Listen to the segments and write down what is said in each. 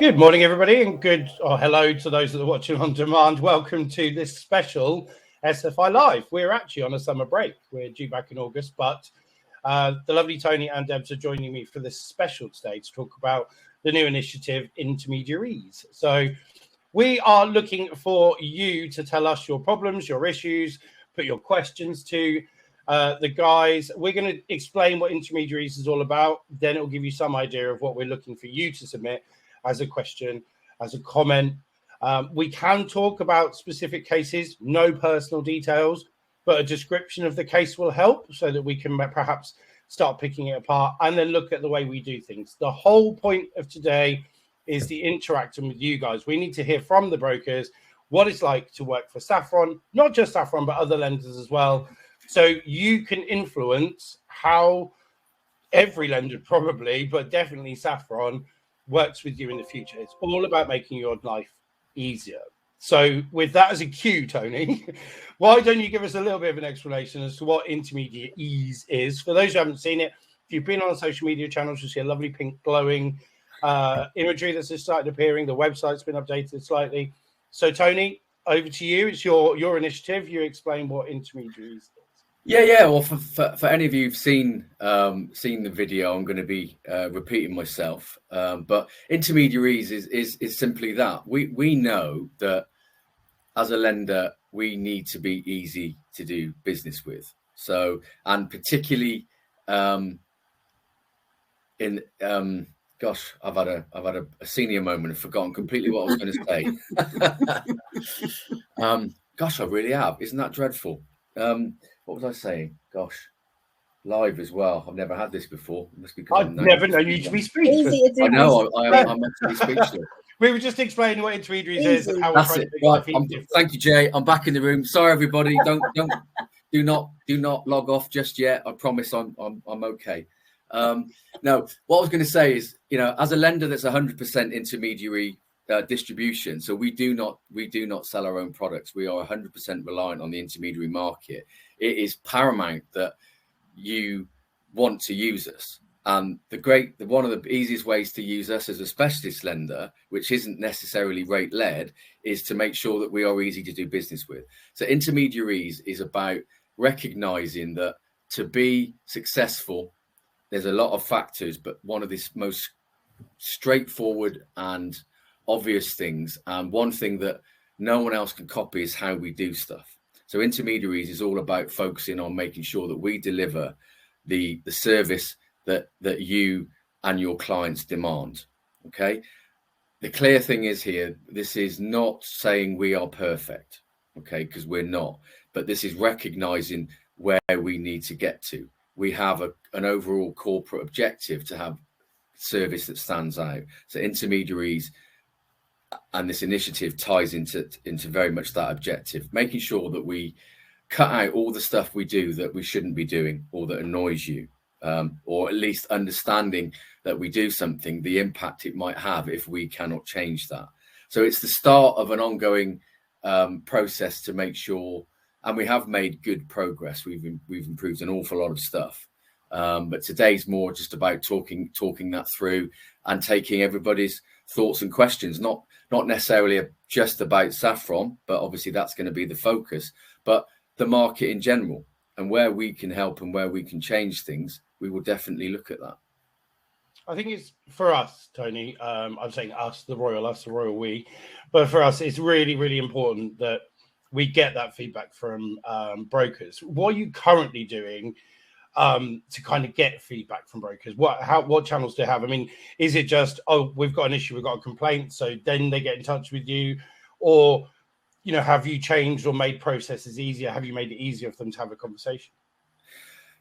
Good morning, everybody, and hello to those that are watching on demand. Welcome to this special SFI Live. We're actually on a summer break. We're due back in August, but the lovely Tony and Debs are joining me for this special today to talk about the new initiative, Intermediaries. So we are looking for you to tell us your problems, your issues, put your questions to the guys. We're going to explain what Intermediaries is all about. Then it will give you some idea of what we're looking for you to submit as a question, as a comment. We can talk about specific cases, no personal details, but a description of the case will help so that we can perhaps start picking it apart and then look at the way we do things. The whole point of today is the interacting with you guys. We need to hear from the brokers what it's like to work for Saffron, not just Saffron, but other lenders as well. So you can influence how every lender probably, but definitely Saffron, works with you in the future. It's all about making your life easier. So with that as a cue, Tony, why don't you give us a little bit of an explanation as to what Intermediar-ease is? For those who haven't seen it, if you've been on the social media channels, you'll see a lovely pink glowing imagery that's just started appearing. The website's been updated slightly. So Tony, over to you. It's your initiative. You explain what Intermediaries is. Yeah. Well, for any of you who've seen the video, I'm going to be repeating myself. But Intermediaries is simply that. We know that as a lender, we need to be easy to do business with. So, and particularly I've had a senior moment and forgotten completely what I was going to say. I really have. Isn't that dreadful? What was I saying? Gosh, live as well. I've never had this before. It must be I've never known you to be speechless. I know. I'm actually speechless. We were just explaining what Intermediaries is and how we're trying to make life easier. Thank you, Jay. I'm back in the room. Sorry, everybody. Do not log off just yet. I promise I'm okay. No, what I was going to say is, as a lender that's 100% intermediary distribution, so we do not sell our own products. We are 100% reliant on the intermediary market. It is paramount that you want to use us. And one of the easiest ways to use us as a specialist lender, which isn't necessarily rate led, is to make sure that we are easy to do business with. So Intermediaries is about recognizing that to be successful, there's a lot of factors, but one of the most straightforward and obvious things, and one thing that no one else can copy, is how we do stuff. So Intermediaries is all about focusing on making sure that we deliver the service that you and your clients demand. Okay. The clear thing is here, this is not saying we are perfect, okay, because we're not, but this is recognizing where we need to get to. We have an overall corporate objective to have service that stands out. So Intermediaries and this initiative ties into very much that objective, making sure that we cut out all the stuff we do that we shouldn't be doing or that annoys you, or at least understanding that we do something, the impact it might have if we cannot change that. So it's the start of an ongoing process to make sure, and we have made good progress. We've improved an awful lot of stuff. But today's more just about talking that through and taking everybody's thoughts and questions, not necessarily just about Saffron, but obviously that's going to be the focus, but the market in general, and where we can help and where we can change things, we will definitely look at that. I think it's for us, Tony. I'm saying us, the royal we, but for us, it's really, really important that we get that feedback from brokers. What are you currently doing to kind of get feedback from brokers? What channels do you have? I mean, is it just, we've got an issue, we've got a complaint, so then they get in touch with you? Or, have you changed or made processes easier? Have you made it easier for them to have a conversation?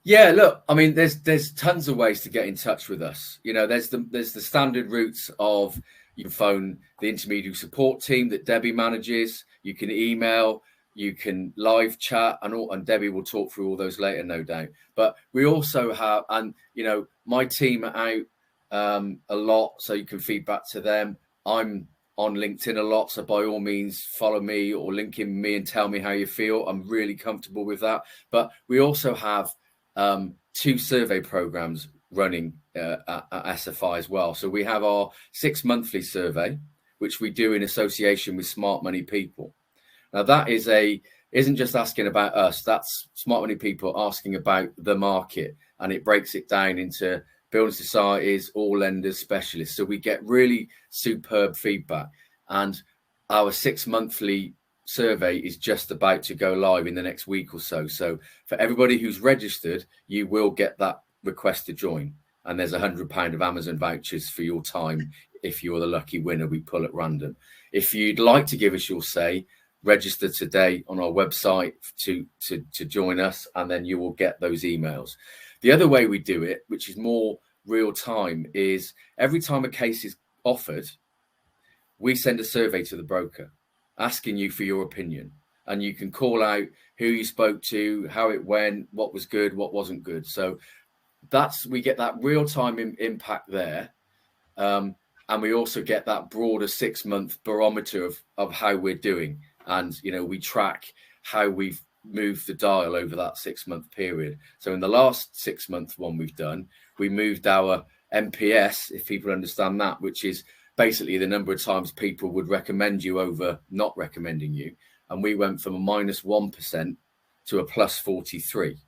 Yeah, look, I mean, there's tons of ways to get in touch with us. There's the standard routes of, you can phone the intermediary support team that Debbie manages, you can email, you can live chat, and Debbie will talk through all those later, no doubt. But we also have, and my team are out a lot, so you can feed back to them. I'm on LinkedIn a lot, so by all means follow me or link in me and tell me how you feel. I'm really comfortable with that. But we also have 2 survey programs running at SFI as well. So we have our 6 monthly survey, which we do in association with Smart Money People. Now that isn't just asking about us, that's Smart Money People asking about the market, and it breaks it down into building societies, all lenders, specialists. So we get really superb feedback, and our 6 monthly survey is just about to go live in the next week or so. So for everybody who's registered, you will get that request to join, and there's £100 of Amazon vouchers for your time if you're the lucky winner we pull at random. If you'd like to give us your say, register today on our website to join us, and then you will get those emails. The other way we do it, which is more real time, is every time a case is offered, we send a survey to the broker asking you for your opinion, and you can call out who you spoke to, how it went, what was good, what wasn't good. So we get that real time impact there, and we also get that broader 6 month barometer of how we're doing, and we track how we've moved the dial over that 6 month period. So in the last 6 month one we've done, we moved our MPS, if people understand that, which is basically the number of times people would recommend you over not recommending you, and we went from a -1% to a +43.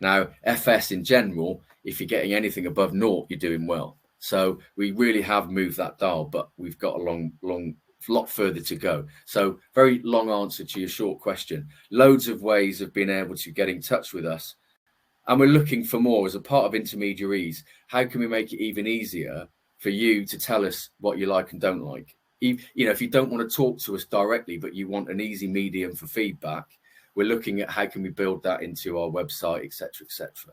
Now FS in general, if you're getting anything above 0, you're doing well. So we really have moved that dial, but we've got a lot further to go. So very long answer to your short question. Loads of ways of being able to get in touch with us, and we're looking for more as a part of Intermediaries. How can we make it even easier for you to tell us what you like and don't like? If you don't want to talk to us directly, but you want an easy medium for feedback, we're looking at how can we build that into our website, etc., etc.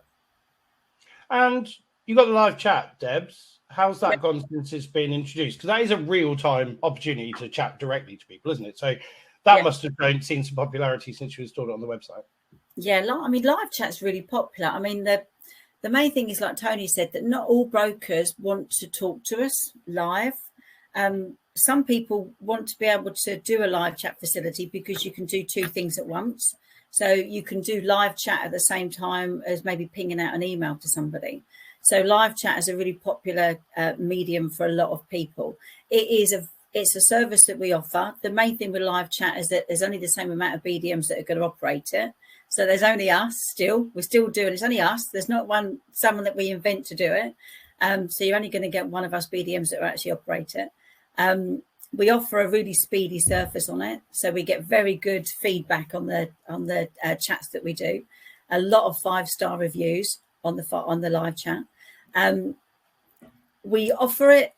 And you got the live chat, Debs. How's that gone since it's been introduced? Because that is a real-time opportunity to chat directly to people, isn't it? So that must have seen some popularity since you installed it on the website. Yeah, live chat's really popular. I mean, the main thing is, like Tony said, that not all brokers want to talk to us live. Some people want to be able to do a live chat facility because you can do 2 things at once. So you can do live chat at the same time as maybe pinging out an email to somebody. So live chat is a really popular medium for a lot of people. It's a service that we offer. The main thing with live chat is that there's only the same amount of BDMs that are going to operate it. So there's only us still. We're still doing it. It's only us. There's not someone that we invent to do it. So you're only going to get one of us BDMs that will actually operate it. We offer a really speedy surface on it, so we get very good feedback on the chats that we do. A lot of 5-star reviews on the live chat. We offer it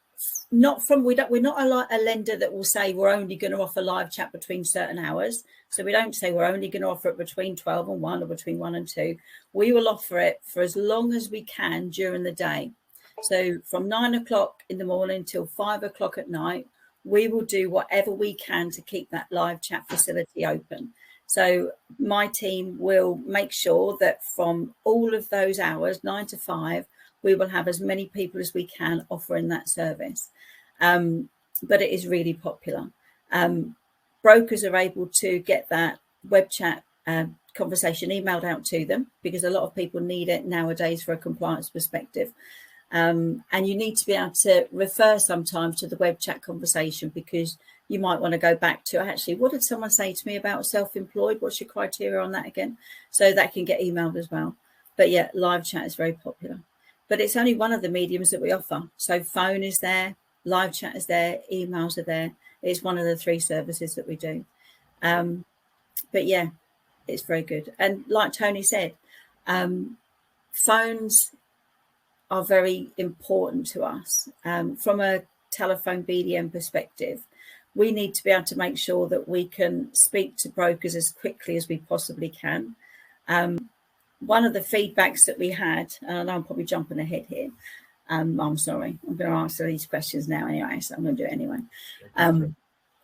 we're not a lender that will say we're only going to offer live chat between certain hours. So we don't say we're only going to offer it between 12 and 1 or between 1 and 2. We will offer it for as long as we can during the day. So from 9 o'clock in the morning till 5 o'clock at night, we will do whatever we can to keep that live chat facility open. So my team will make sure that from all of those hours, 9 to 5, we will have as many people as we can offering that service. But it is really popular. Brokers are able to get that web chat conversation emailed out to them because a lot of people need it nowadays for a compliance perspective. And you need to be able to refer sometimes to the web chat conversation because you might want to go back to, actually, what did someone say to me about self-employed? What's your criteria on that again? So that can get emailed as well. But yeah, live chat is very popular. But it's only one of the mediums that we offer. So phone is there, live chat is there, emails are there. It's one of the 3 services that we do. But yeah, it's very good. And like Tony said, phones are very important to us. From a telephone BDM perspective, we need to be able to make sure that we can speak to brokers as quickly as we possibly can. One of the feedbacks that we had, and I know I'm probably jumping ahead here. I'm sorry. I'm going to answer these questions now anyway, so I'm going to do it anyway.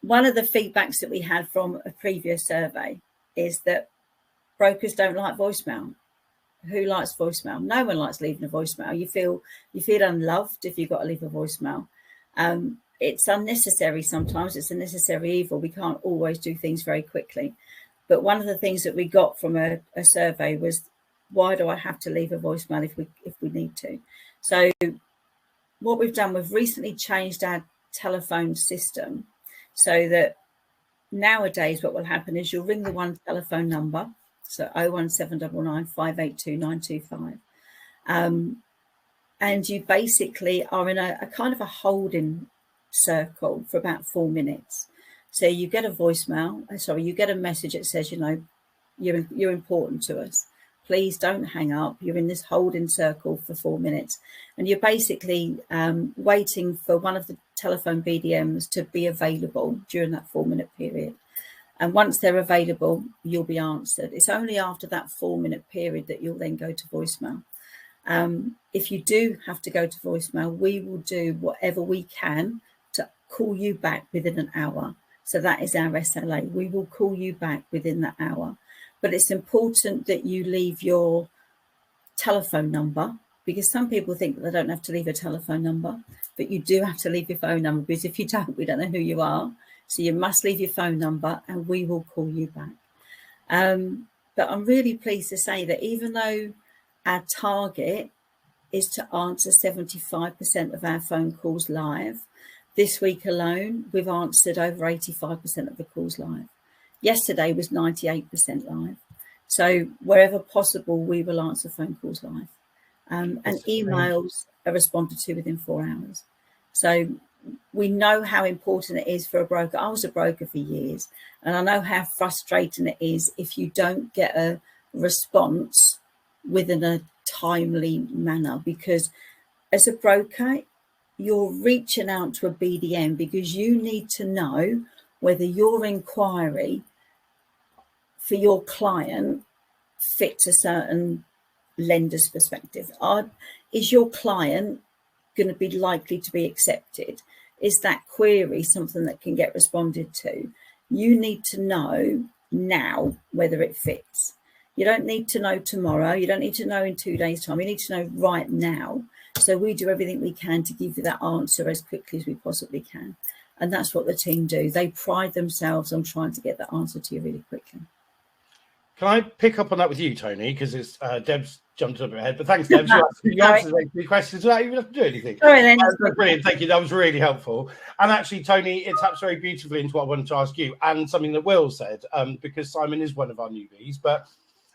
One of the feedbacks that we had from a previous survey is that brokers don't like voicemail. Who likes voicemail? No one likes leaving a voicemail. You feel unloved if you've got to leave a voicemail. It's unnecessary sometimes. It's a necessary evil. We can't always do things very quickly. But one of the things that we got from a survey was, why do I have to leave a voicemail if we need to? So what we've done, we've recently changed our telephone system so that nowadays what will happen is you'll ring the one telephone number, so 01799 582 925, and you basically are in a kind of a holding circle for about 4 minutes. So you get a you get a message that says, you're important to us. Please don't hang up. You're in this holding circle for 4 minutes. And you're basically waiting for one of the telephone BDMs to be available during that 4 minute period. And once they're available, you'll be answered. It's only after that 4 minute period that you'll then go to voicemail. If you do have to go to voicemail, we will do whatever we can to call you back within an hour. So that is our SLA. We will call you back within that hour. But it's important that you leave your telephone number, because some people think that they don't have to leave a telephone number, but you do have to leave your phone number, because if you don't, we don't know who you are. So you must leave your phone number and we will call you back. But I'm really pleased to say that even though our target is to answer 75% of our phone calls live, this week alone, we've answered over 85% of the calls live. Yesterday was 98% live. So wherever possible, we will answer phone calls live. And emails are responded to within 4 hours. So we know how important it is for a broker. I was a broker for years, and I know how frustrating it is if you don't get a response within a timely manner, because as a broker, you're reaching out to a BDM because you need to know whether your inquiry for your client fits a certain lender's perspective. Is your client going to be likely to be accepted? Is that query something that can get responded to? You need to know now whether it fits. You don't need to know tomorrow. You don't need to know in 2 days' time. You need to know right now. So we do everything we can to give you that answer as quickly as we possibly can. And that's what the team do. They pride themselves on trying to get that answer to you really quickly. Can I pick up on that with you, Tony? Because it's Deb's jumped a bit ahead, but thanks, Deb. You answered those 3 questions without even have to do anything. Sorry, then. Brilliant, thank you. That was really helpful. And actually, Tony, it taps very beautifully into what I wanted to ask you, and something that Will said, because Simon is one of our newbies. But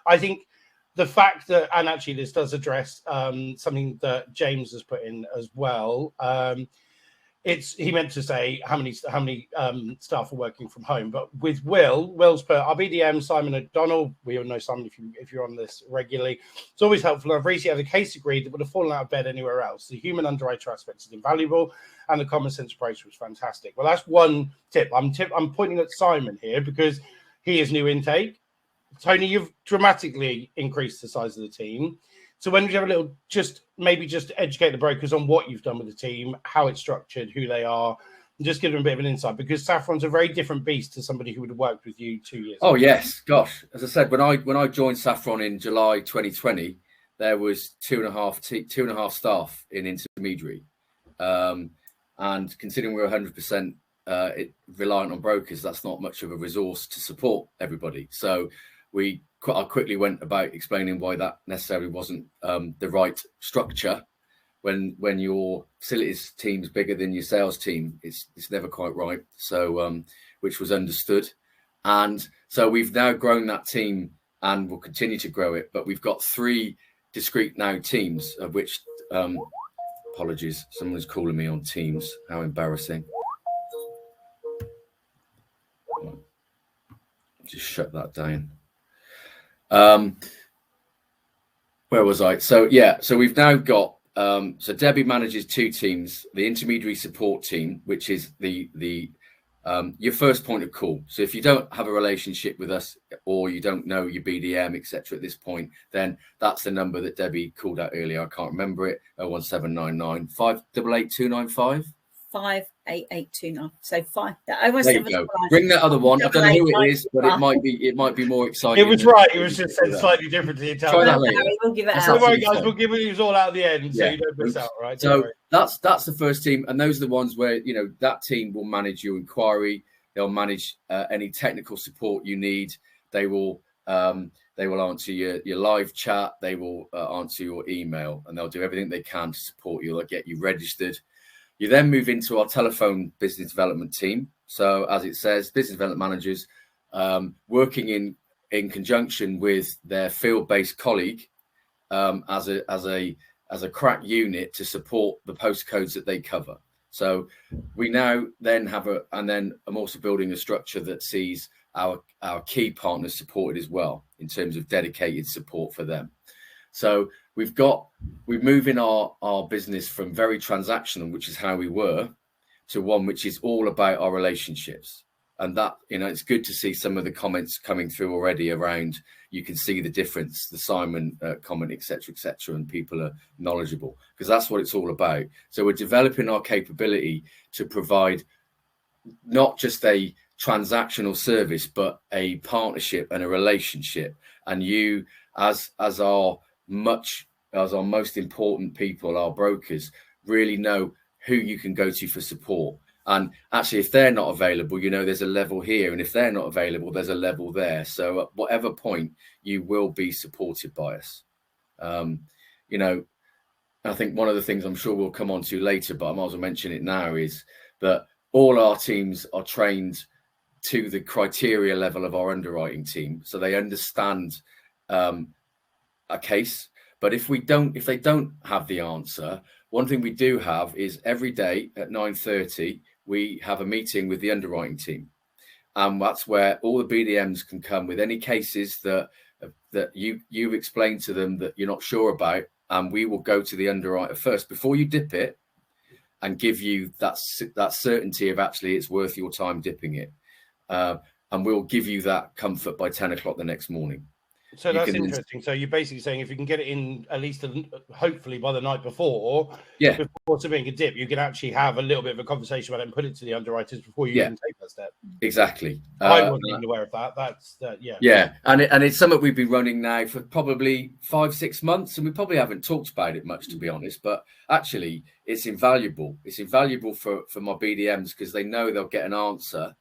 I think the fact that, and actually this does address something that James has put in as well. He meant to say how many staff are working from home, but with Will's put our BDM Simon O'Donnell. We all know Simon if you're on this regularly. It's always helpful. I've recently had a case agreed that would have fallen out of bed anywhere else. The human underwriter aspect is invaluable, and the common sense approach was fantastic. Well, that's one tip. I'm pointing at Simon here because he is new intake. Tony, you've dramatically increased the size of the team. So when would you have a little, just educate the brokers on what you've done with the team, how it's structured, who they are, and just give them a bit of an insight, because Saffron's a very different beast to somebody who would have worked with you 2 years ago. Oh, yes. Gosh, as I said, when I joined Saffron in July 2020, there was two and a half staff in intermediary. And considering we're 100% reliant on brokers, that's not much of a resource to support everybody. So I quickly went about explaining why that necessarily wasn't the right structure. When your facilities team's bigger than your sales team, it's never quite right. So which was understood, and so we've now grown that team and will continue to grow it. But we've got 3 discrete now teams, of which apologies, someone's calling me on Teams. How embarrassing! Just shut that down. Where was I? So we've now got so Debbie manages 2 teams, the intermediary support team, which is the your first point of call. So if you don't have a relationship with us, or you don't know your BDM, etc. at this point, then that's the number that Debbie called out earlier. I can't remember it. 01799 588 295 58829. So 5. There you go. Bring that other one. I don't know who it is, but it might be more exciting. It was right. It was just said slightly differently. Try that later. We'll give it out. Don't worry, guys. We'll give it all out at the end, so you don't miss out. Right. So that's the first team, and those are the ones where that team will manage your inquiry. They'll manage any technical support you need. They will They will answer your live chat. They will answer your email, and they'll do everything they can to support you. They'll get you registered. You then move into our telephone business development team. So as it says, business development managers working in conjunction with their field-based colleague as a crack unit to support the postcodes that they cover. So we now then I'm also building a structure that sees our key partners supported as well in terms of dedicated support for them. So we're moving our business from very transactional, which is how we were, to one which is all about our relationships. And that, it's good to see some of the comments coming through already around, you can see the difference, the Simon comment, et cetera, and people are knowledgeable, because that's what it's all about. So we're developing our capability to provide not just a transactional service, but a partnership and a relationship. And you, as our most important people, our brokers, really know who you can go to for support. And actually, if they're not available, there's a level here. And if they're not available, there's a level there. So at whatever point, you will be supported by us. I think one of the things I'm sure we'll come on to later, but I might as well mention it now, is that all our teams are trained to the criteria level of our underwriting team. So they understand a case. But if they don't have the answer, one thing we do have is every day at 9:30, we have a meeting with the underwriting team. And that's where all the BDMs can come with any cases that you've explained to them that you're not sure about. And we will go to the underwriter first before you dip it and give you that certainty of actually it's worth your time dipping it. And we'll give you that comfort by 10 o'clock the next morning. So that's interesting. So you're basically saying if you can get it in at least hopefully by the night before, before submitting a dip, you can actually have a little bit of a conversation about it and put it to the underwriters before you even take that step. Exactly. I wasn't even aware of that. That's Yeah, and it's something we've been running now for probably 5-6 months, and we probably haven't talked about it much, to be honest. But actually, it's invaluable. It's invaluable for my BDMs because they know they'll get an answer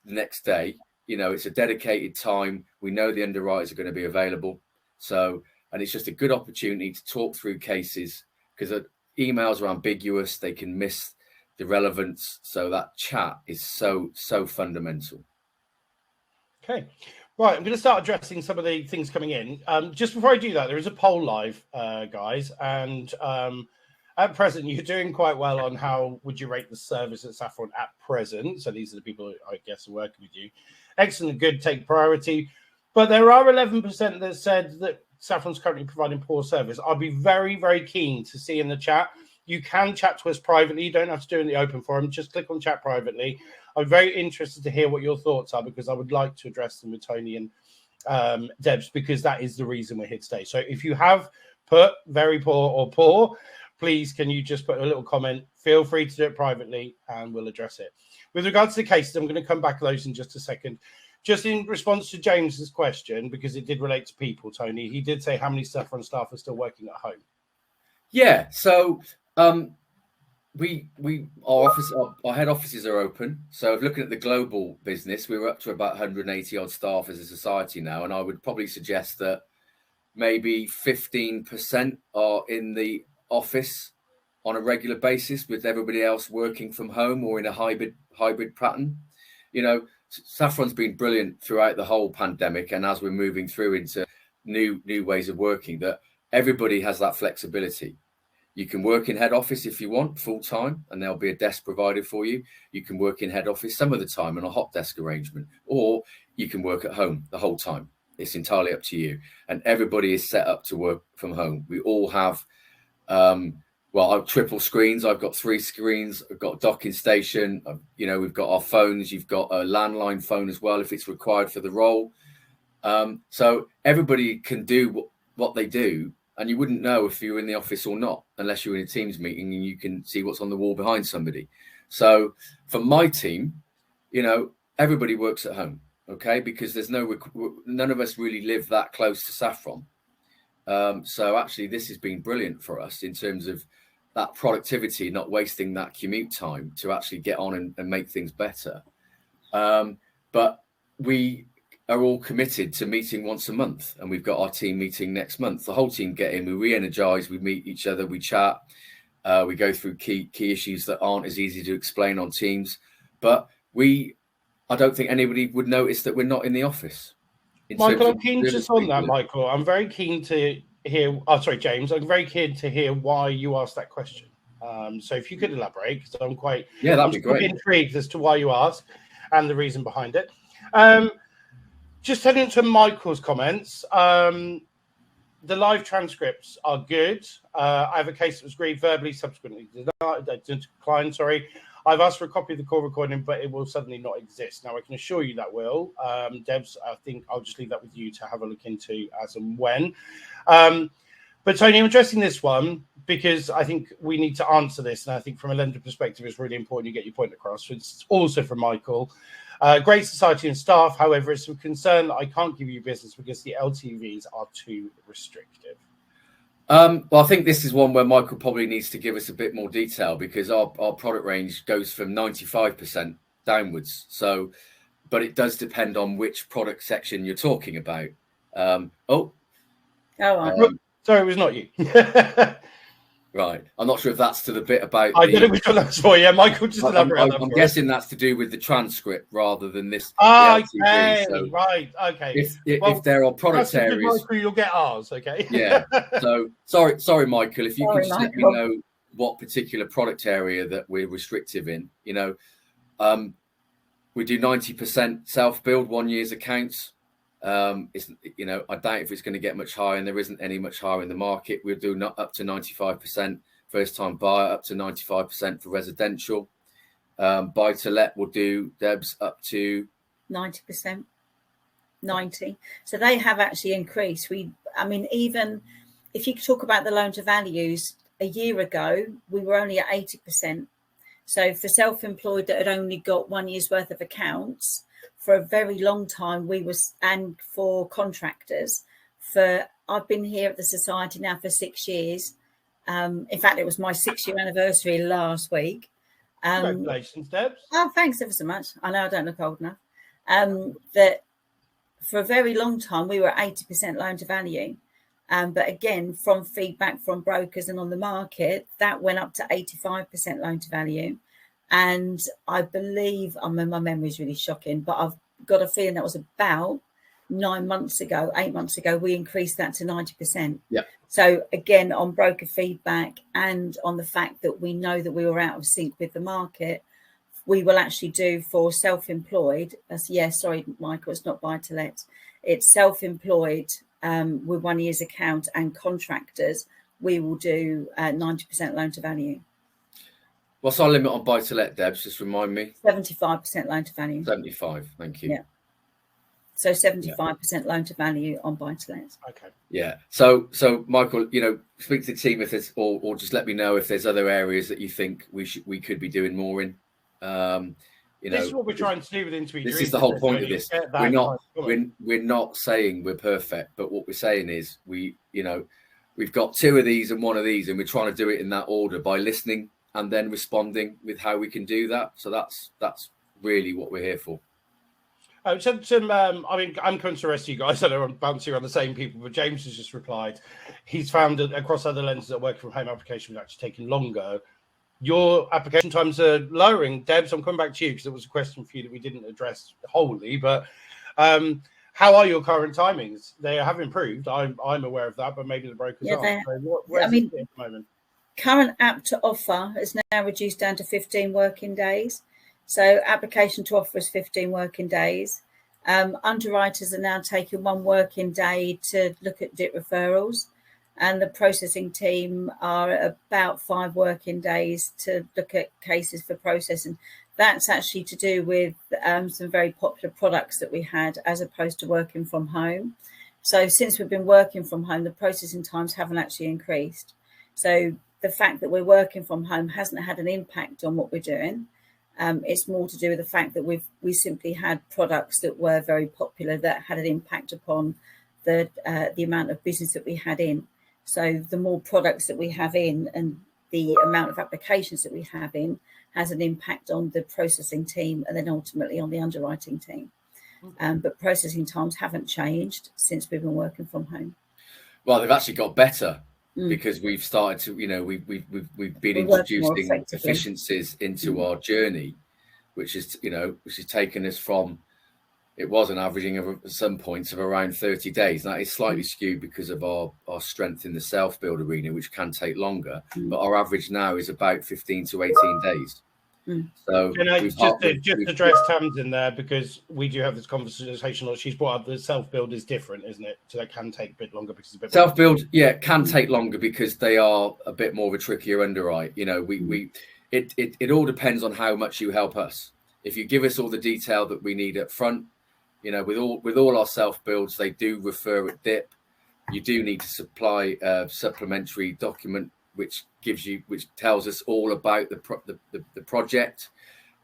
the next day. It's a dedicated time. We know the underwriters are going to be available. So, and it's just a good opportunity to talk through cases because emails are ambiguous. They can miss the relevance. So that chat is so fundamental. Okay. Right. I'm going to start addressing some of the things coming in. Just before I do that, there is a poll live, guys. And at present, you're doing quite well on how would you rate the service at Saffron at present. So these are the people who, I guess, are working with you. Excellent, good, take priority. But there are 11% that said that Saffron's currently providing poor service. I'll be very, very keen to see in the chat. You can chat to us privately. You don't have to do it in the open forum. Just click on chat privately. I'm very interested to hear what your thoughts are because I would like to address them with Tony and Debs because that is the reason we're here today. So if you have put very poor or poor, please, can you just put a little comment? Feel free to do it privately and we'll address it. With regards to the cases, I'm going to come back to those in just a second. Just in response to James's question, because it did relate to people, Tony, he did say how many Saffron staff are still working at home. Yeah, so our head offices are open. So looking at the global business, we're up to about 180 odd staff as a society now, and I would probably suggest that maybe 15% are in the office on a regular basis with everybody else working from home or in a hybrid pattern. Saffron's been brilliant throughout the whole pandemic, and as we're moving through into new ways of working, that everybody has that flexibility. You can work in head office if you want full time, and there'll be a desk provided for you. You can work in head office some of the time on a hot desk arrangement, or you can work at home the whole time. It's entirely up to you, and everybody is set up to work from home. We all have I've triple screens. I've got 3 screens. I've got a docking station. We've got our phones. You've got a landline phone as well if it's required for the role. So everybody can do what they do, and you wouldn't know if you're in the office or not unless you're in a Teams meeting and you can see what's on the wall behind somebody. So for my team, everybody works at home, okay? Because there's none of us really live that close to Saffron. So actually, this has been brilliant for us in terms of that productivity, not wasting that commute time to actually get on and make things better. But are all committed to meeting once a month, and we've got our team meeting next month. The whole team get in, we re-energize, we meet each other, we chat, we go through key issues that aren't as easy to explain on Teams. But I don't think anybody would notice that we're not in the office. Michael, I'm keen just on that, Michael. I'm very keen to hear. Oh, sorry, James. I'm very keen to hear why you asked that question. So if you could elaborate, because I'm quite that'd be great. Intrigued as to why you asked and the reason behind it. Just turning to Michael's comments, the live transcripts are good. I have a case that was agreed verbally, subsequently declined. Sorry, I've asked for a copy of the call recording, but it will suddenly not exist. Now, I can assure you that will. Debs, I think I'll just leave that with you to have a look into as and when. But Tony, I'm addressing this one because I think we need to answer this. And I think from a lender perspective, it's really important you get your point across. So it's also from Michael. Great society and staff. However, it's a concern that I can't give you business because the LTVs are too restrictive. Well, I think this is one where Michael probably needs to give us a bit more detail because our product range goes from 95% downwards. So, but it does depend on which product section you're talking about. Sorry, it was not you. Right. I'm not sure if that's to the bit about. I don't know which one that's for. Yeah, Michael, just elaborate. I'm guessing that's to do with the transcript rather than this. Okay, so, right. Okay. If there are product areas, Michael, you'll get ours. Okay. Yeah. So sorry, Michael. If you could just let me know what particular product area that we're restrictive in. We do 90% self-build 1 year's accounts. I doubt if it's going to get much higher, and there isn't any much higher in the market. We'll do up to 95% first time buyer, up to 95% for residential. Buy to let will do, Debs, up to 90%, 90. So they have actually increased. Even if you talk about the loan to values, a year ago we were only at 80%. So for self-employed that had only got 1 year's worth of accounts, for a very long time and for contractors, I've been here at the society now for 6 years. In fact, it was my 6-year anniversary last week. Congratulations, Debs. Oh, thanks ever so much. I know I don't look old enough. That for a very long time we were at 80% loan to value. But again, from feedback from brokers and on the market, that went up to 85% loan to value. And I believe, my memory is really shocking, but I've got a feeling that was about 8 months ago, we increased that to 90%. Yeah. So again, on broker feedback and on the fact that we know that we were out of sync with the market, we will actually do for self-employed. Sorry, Michael, it's not buy to let. It's self-employed with 1 year's account and contractors. We will do 90% loan to value. What's our limit on buy to let, Debs? Just remind me. 75% loan to value. 75. Thank you. Yeah. So 75% loan to value on buy to let. Okay. Yeah. So Michael, speak to the team if there's, or just let me know if there's other areas that you think we could be doing more in. This is what we're trying to do with Intermediaries. This is the whole point of this. We're not saying we're perfect, but what we're saying is we've got 2 of these and 1 of these, and we're trying to do it in that order by listening and then responding with how we can do that. So that's really what we're here for. I'm coming to the rest of you guys. I know I'm bouncing around the same people, but James has just replied. He's found that across other lenses that working from home application was actually taking longer. Your application times are lowering. Debs, I'm coming back to you because it was a question for you that we didn't address wholly, but how are your current timings? They have improved. I'm aware of that, but maybe the brokers aren't. So where's it at the moment? Current app to offer is now reduced down to 15 working days. So application to offer is 15 working days. Underwriters are now taking 1 working day to look at DIP referrals, and the processing team are about 5 working days to look at cases for processing. That's actually to do with some very popular products that we had as opposed to working from home. So since we've been working from home, the processing times haven't actually increased. So the fact that we're working from home hasn't had an impact on what we're doing. It's more to do with the fact that we simply had products that were very popular that had an impact upon the amount of business that we had in. So the more products that we have in and the amount of applications that we have in has an impact on the processing team and then ultimately on the underwriting team. but processing times haven't changed since we've been working from home. Well, they've actually got better because we've started to, we've been introducing efficiencies into our journey, which is taken us from, it was an averaging of at some points of around 30 days. That is slightly skewed because of our strength in the self-build arena, which can take longer. But our average now is about 15 to 18 days. So can I just address Tam's in there, because we do have this conversation. She's brought up the self-build is different, isn't it? So that can take a bit longer because it's a bit self-build, can take longer because they are a bit more of a trickier underwrite. It all depends on how much you help us. If you give us all the detail that we need up front, with all our self-builds, they do refer at DIP. You do need to supply a supplementary document which tells us all about the project.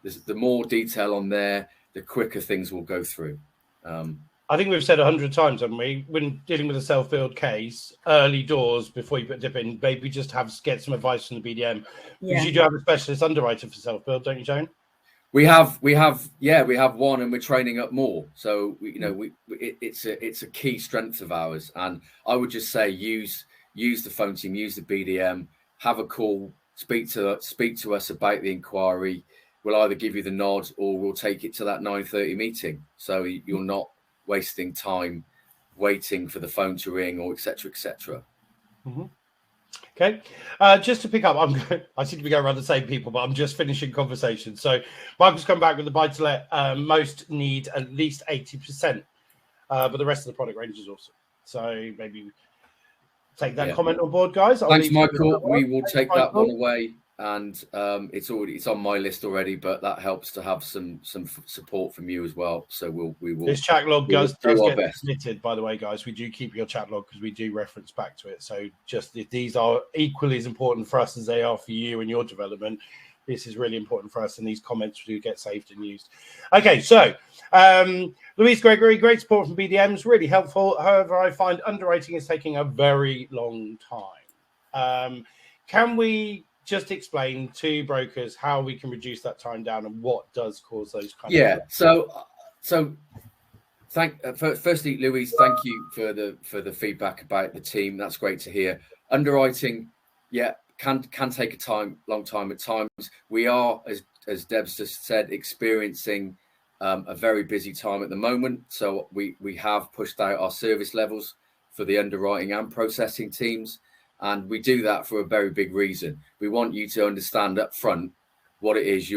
The more detail on there, the quicker things will go through. I think we've said 100 times, haven't we, when dealing with a self-build case, early doors before you put DIP in, maybe just get some advice from the BDM. Because you do have a specialist underwriter for self-build, don't you, Joan? We have one, and we're training up more. So it's a key strength of ours, and I would just say use the phone team, use the BDM, have a call, speak to us about the inquiry. We'll either give you the nod or we'll take it to that 9:30 meeting. So you're not wasting time waiting for the phone to ring or etc. etc. Okay, just to pick up, I seem to be going around the same people, but I'm just finishing conversation. So Michael's come back with the buy-to-let. Most need at least 80%, but the rest of the product range is awesome. So maybe take that comment on board, guys. Thanks, Michael. We will take that one away, and it's on my list already. But that helps to have some support from you as well. So we will. This chat log does get submitted, by the way, guys. We do keep your chat log because we do reference back to it. So just if these are equally as important for us as they are for you and your development, this is really important for us, and these comments do get saved and used. Okay, so Louise Gregory, great support from BDMs, really helpful. However, I find underwriting is taking a very long time. Can we just explain to brokers how we can reduce that time down and what does cause those kind of so firstly, Louise, thank you for the feedback about the team. That's great to hear. Underwriting, can take a long time at times. We are, as Deb's just said, experiencing a very busy time at the moment. So we have pushed out our service levels for the underwriting and processing teams. And we do that for a very big reason. We want you to understand up front what it is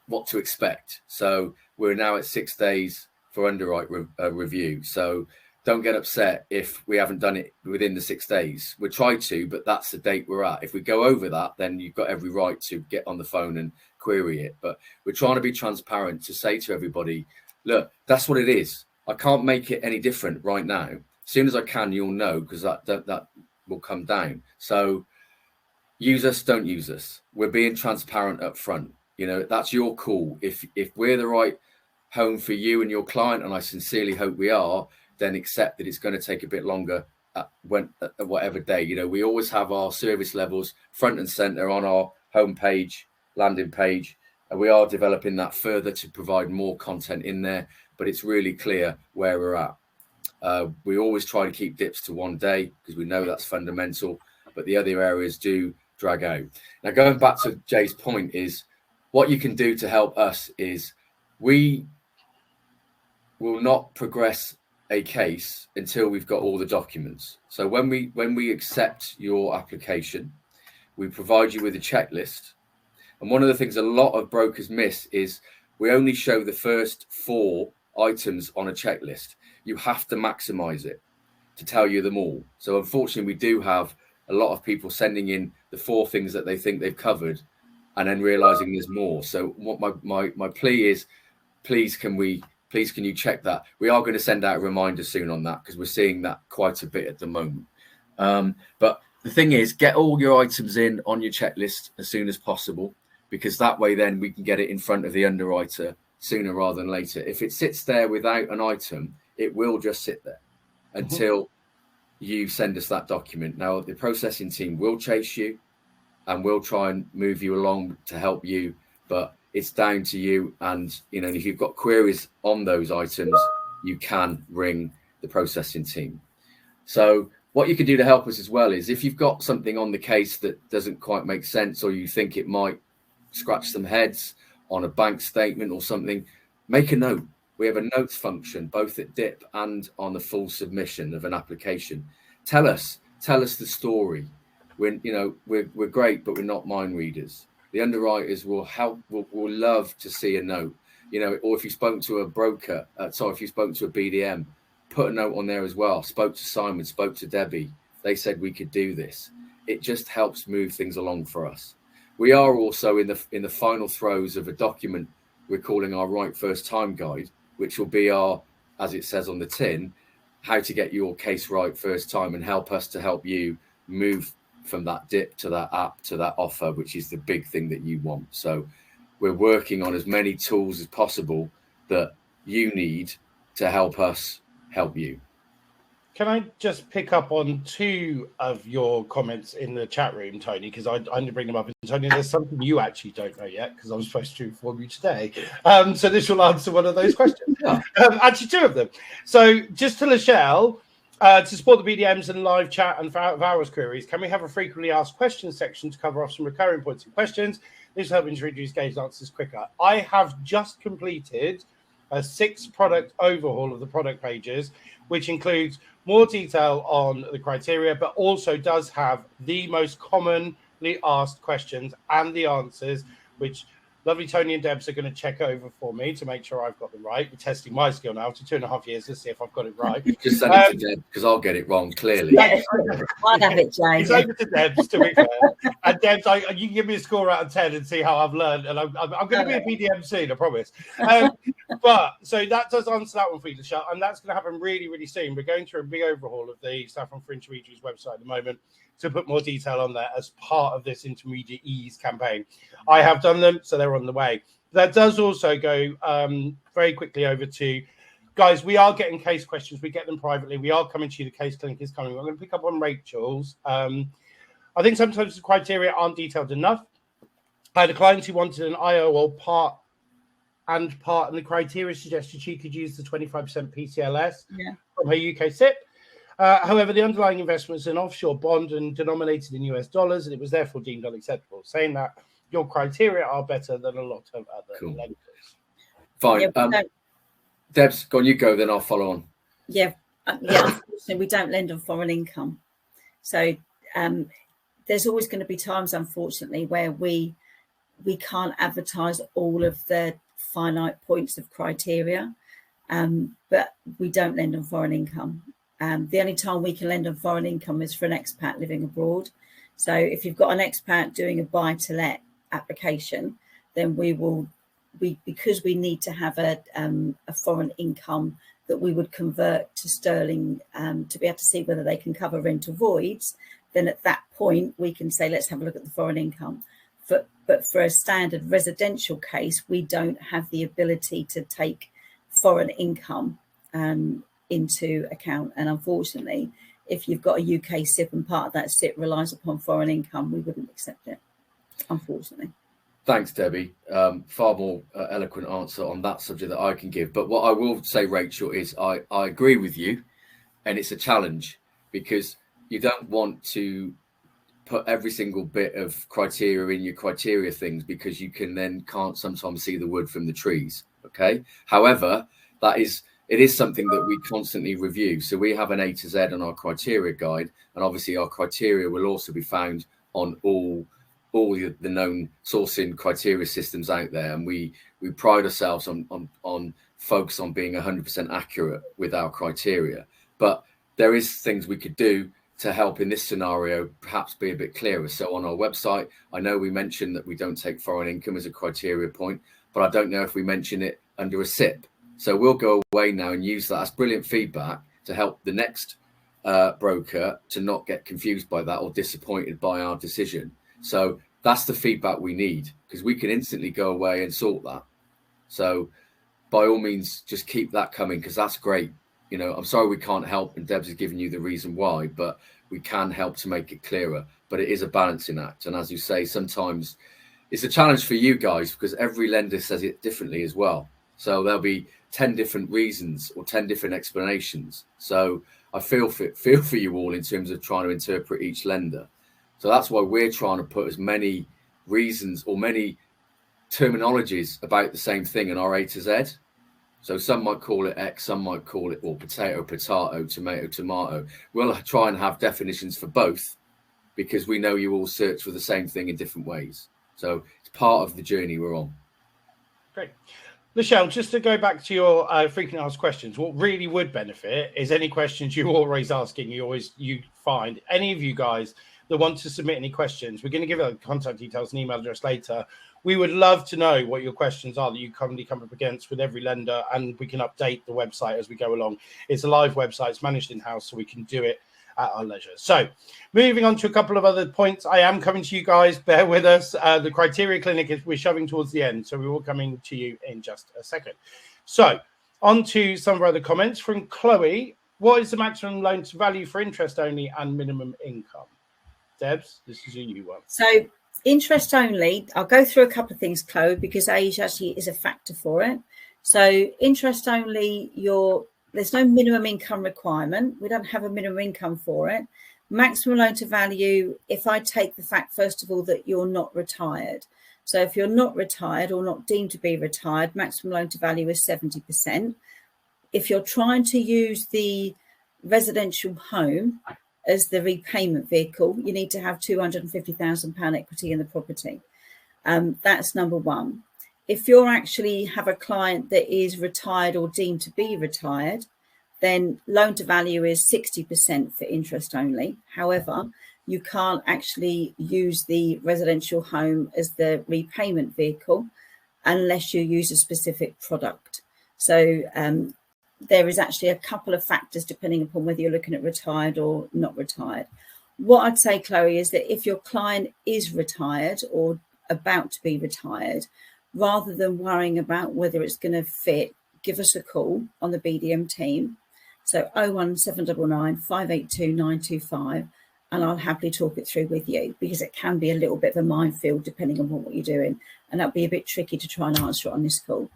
what to expect. So we're now at 6 days for underwrite review. So don't get upset if we haven't done it within the 6 days. We try to, but that's the date we're at. If we go over that, then you've got every right to get on the phone and query it. But we're trying to be transparent to say to everybody, look, that's what it is. I can't make it any different right now. As soon as I can, you'll know, because that will come down. So use us, don't use us. We're being transparent up front. That's your call. If we're the right home for you and your client, and I sincerely hope we are, then accept that it's going to take a bit longer at whatever day. We always have our service levels front and center on our homepage, landing page, and we are developing that further to provide more content in there, but it's really clear where we're at. We always try to keep dips to 1 day because we know that's fundamental, but the other areas do drag out. Now, going back to Jay's point, is what you can do to help us is we will not progress a case until we've got all the documents. So when we accept your application, we provide you with a checklist. And one of the things a lot of brokers miss is we only show the first 4 items on a checklist. You have to maximize it to tell you them all. So unfortunately, we do have a lot of people sending in the 4 things that they think they've covered and then realizing there's more. So what my plea is, please can you check that? We are going to send out a reminder soon on that because we're seeing that quite a bit at the moment. But the thing is, get all your items in on your checklist as soon as possible, because that way then we can get it in front of the underwriter sooner rather than later. If it sits there without an item, it will just sit there until you send us that document. Now, the processing team will chase you and we'll try and move you along to help you. But it's down to you. And, if you've got queries on those items, you can ring the processing team. So what you can do to help us as well is, if you've got something on the case that doesn't quite make sense, or you think it might scratch some heads on a bank statement or something, make a note. We have a notes function both at DIP and on the full submission of an application. Tell us the story. We're great, but we're not mind readers. The underwriters will love to see a note, or if you spoke to a broker, if you spoke to a BDM, put a note on there as well. Spoke to Simon, spoke to Debbie. They said we could do this. It just helps move things along for us. We are also in the final throes of a document we're calling our Right First Time Guide, which will be our, as it says on the tin, how to get your case right first time, and help us to help you move from that DIP to that app to that offer, which is the big thing that you want. So we're working on as many tools as possible that you need to help us help you. Can I just pick up on two of your comments in the chat room, Tony, because I need to bring them up. And Tony, there's something you actually don't know yet, because I'm supposed to inform you today. So this will answer one of those questions. Yeah. Actually, two of them. So just to Lachelle, to support the BDMs and live chat and Varus queries, can we have a frequently asked questions section to cover off some recurring points and questions? This will help introduce Gabe's answers quicker. I have just completed a 6-product overhaul of the product pages, which includes more detail on the criteria, but also does have the most commonly asked questions and the answers, which lovely Tony and Debs are going to check over for me to make sure I've got them right. We're testing my skill now after 2.5 years to see if I've got it right. Just send it to Debs, because I'll get it wrong, clearly. Yeah, I'll have it, Jane. It's over to Debs, to be fair. And Debs, you can give me a score out of 10 and see how I've learned. And I'm going to be a BDM soon, I promise. But so that does answer that one for you, Lachelle. And that's going to happen really, really soon. We're going through a big overhaul of the Saffron for Intermediaries website at the moment to put more detail on there as part of this Intermediar-ease campaign. I have done them, so they're on the way. That does also go very quickly over to, guys, we are getting case questions. We get them privately. We are coming to you. The case clinic is coming. I'm going to pick up on Rachel's. I think sometimes the criteria aren't detailed enough. I had a client who wanted an IO or part, and the criteria suggested she could use the 25% PCLS from her UK SIP. However, the underlying investment is an offshore bond and denominated in US dollars, and it was therefore deemed unacceptable, saying that your criteria are better than a lot of other lenders. Fine. Debs, go on, you go, then I'll follow on. Yeah, unfortunately, we don't lend on foreign income. So there's always going to be times, unfortunately, where we can't advertise all of the finite points of criteria, but we don't lend on foreign income. The only time we can lend on foreign income is for an expat living abroad. So if you've got an expat doing a buy-to-let application, then because we need to have a foreign income that we would convert to sterling to be able to see whether they can cover rental voids, then at that point we can say, let's have a look at the foreign income. But for a standard residential case, we don't have the ability to take foreign income into account. And unfortunately, if you've got a UK SIP and part of that SIP relies upon foreign income, we wouldn't accept it, unfortunately. Thanks, Debbie. Far more eloquent answer on that subject that I can give. But what I will say, Rachel, is I agree with you, and it's a challenge because you don't want to put every single bit of criteria in your criteria things, because you can't sometimes see the wood from the trees. Okay. However, it is something that we constantly review. So we have an A to Z on our criteria guide, and obviously our criteria will also be found on all the known sourcing criteria systems out there. And we pride ourselves on focus on being 100% accurate with our criteria. But there is things we could do to help in this scenario perhaps be a bit clearer. So on our website, I know we mentioned that we don't take foreign income as a criteria point, but I don't know if we mention it under a SIP. So we'll go away now and use that as brilliant feedback to help the next broker to not get confused by that or disappointed by our decision. So that's the feedback we need, because we can instantly go away and sort that. So by all means, just keep that coming, because that's great. You know, I'm sorry we can't help, and Debs has given you the reason why, but we can help to make it clearer. But it is a balancing act. And as you say, sometimes, it's a challenge for you guys because every lender says it differently as well. So there'll be 10 different reasons or 10 different explanations. So I feel for you all in terms of trying to interpret each lender. So that's why we're trying to put as many reasons or many terminologies about the same thing in our A to Z. So some might call it X, some might call it or potato, tomato, tomato. We'll try and have definitions for both because we know you all search for the same thing in different ways. So it's part of the journey we're on. Great. Michelle, just to go back to your frequently asked questions, what really would benefit is any questions you're always asking, you find any of you guys that want to submit any questions. We're going to give out contact details and email address later. We would love to know what your questions are that you currently come up against with every lender, and we can update the website as we go along. It's a live website, it's managed in-house, so we can do it at our leisure. So moving on to a couple of other points, I am coming to you guys, bear with us. The criteria clinic we're shoving towards the end, so we're all coming to you in just a second. So on to some of our other comments from Chloe. What is the maximum loan to value for interest only and minimum income? Debs, this is a new one. So interest only, I'll go through a couple of things, Chloe, because age actually is a factor for it. So interest only, there's no minimum income requirement. We don't have a minimum income for it. Maximum loan to value, if I take the fact, first of all, that you're not retired. So if you're not retired or not deemed to be retired, maximum loan to value is 70%. If you're trying to use the residential home as the repayment vehicle, you need to have £250,000 equity in the property. That's number one. If you actually have a client that is retired or deemed to be retired, then loan to value is 60% for interest only. However, you can't actually use the residential home as the repayment vehicle unless you use a specific product. So there is actually a couple of factors depending upon whether you're looking at retired or not retired. What I'd say, Chloe, is that if your client is retired or about to be retired, rather than worrying about whether it's going to fit, give us a call on the BDM team. So 01799 582 925, and I'll happily talk it through with you, because it can be a little bit of a minefield depending on what you're doing, and that'll be a bit tricky to try and answer it on this call.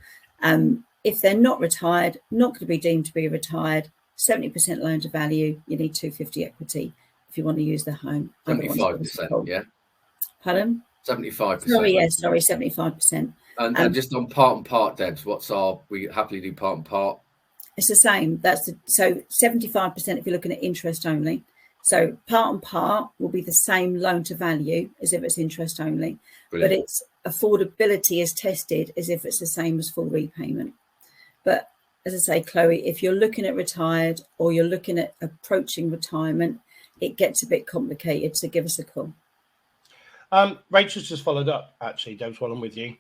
If they're not retired, not going to be deemed to be retired, 70% loan to value, you need 250 equity if you want to use the home. 75%, yeah. Pardon? 75%. Sorry, 75%. And just on part and part, Debs, we happily do part and part? It's the same. So 75% if you're looking at interest only. So part and part will be the same loan to value as if it's interest only. Brilliant. But its affordability is tested as if it's the same as full repayment. But as I say, Chloe, if you're looking at retired or you're looking at approaching retirement, it gets a bit complicated. So give us a call. Rachel's just followed up, actually, Debs, while I'm with you.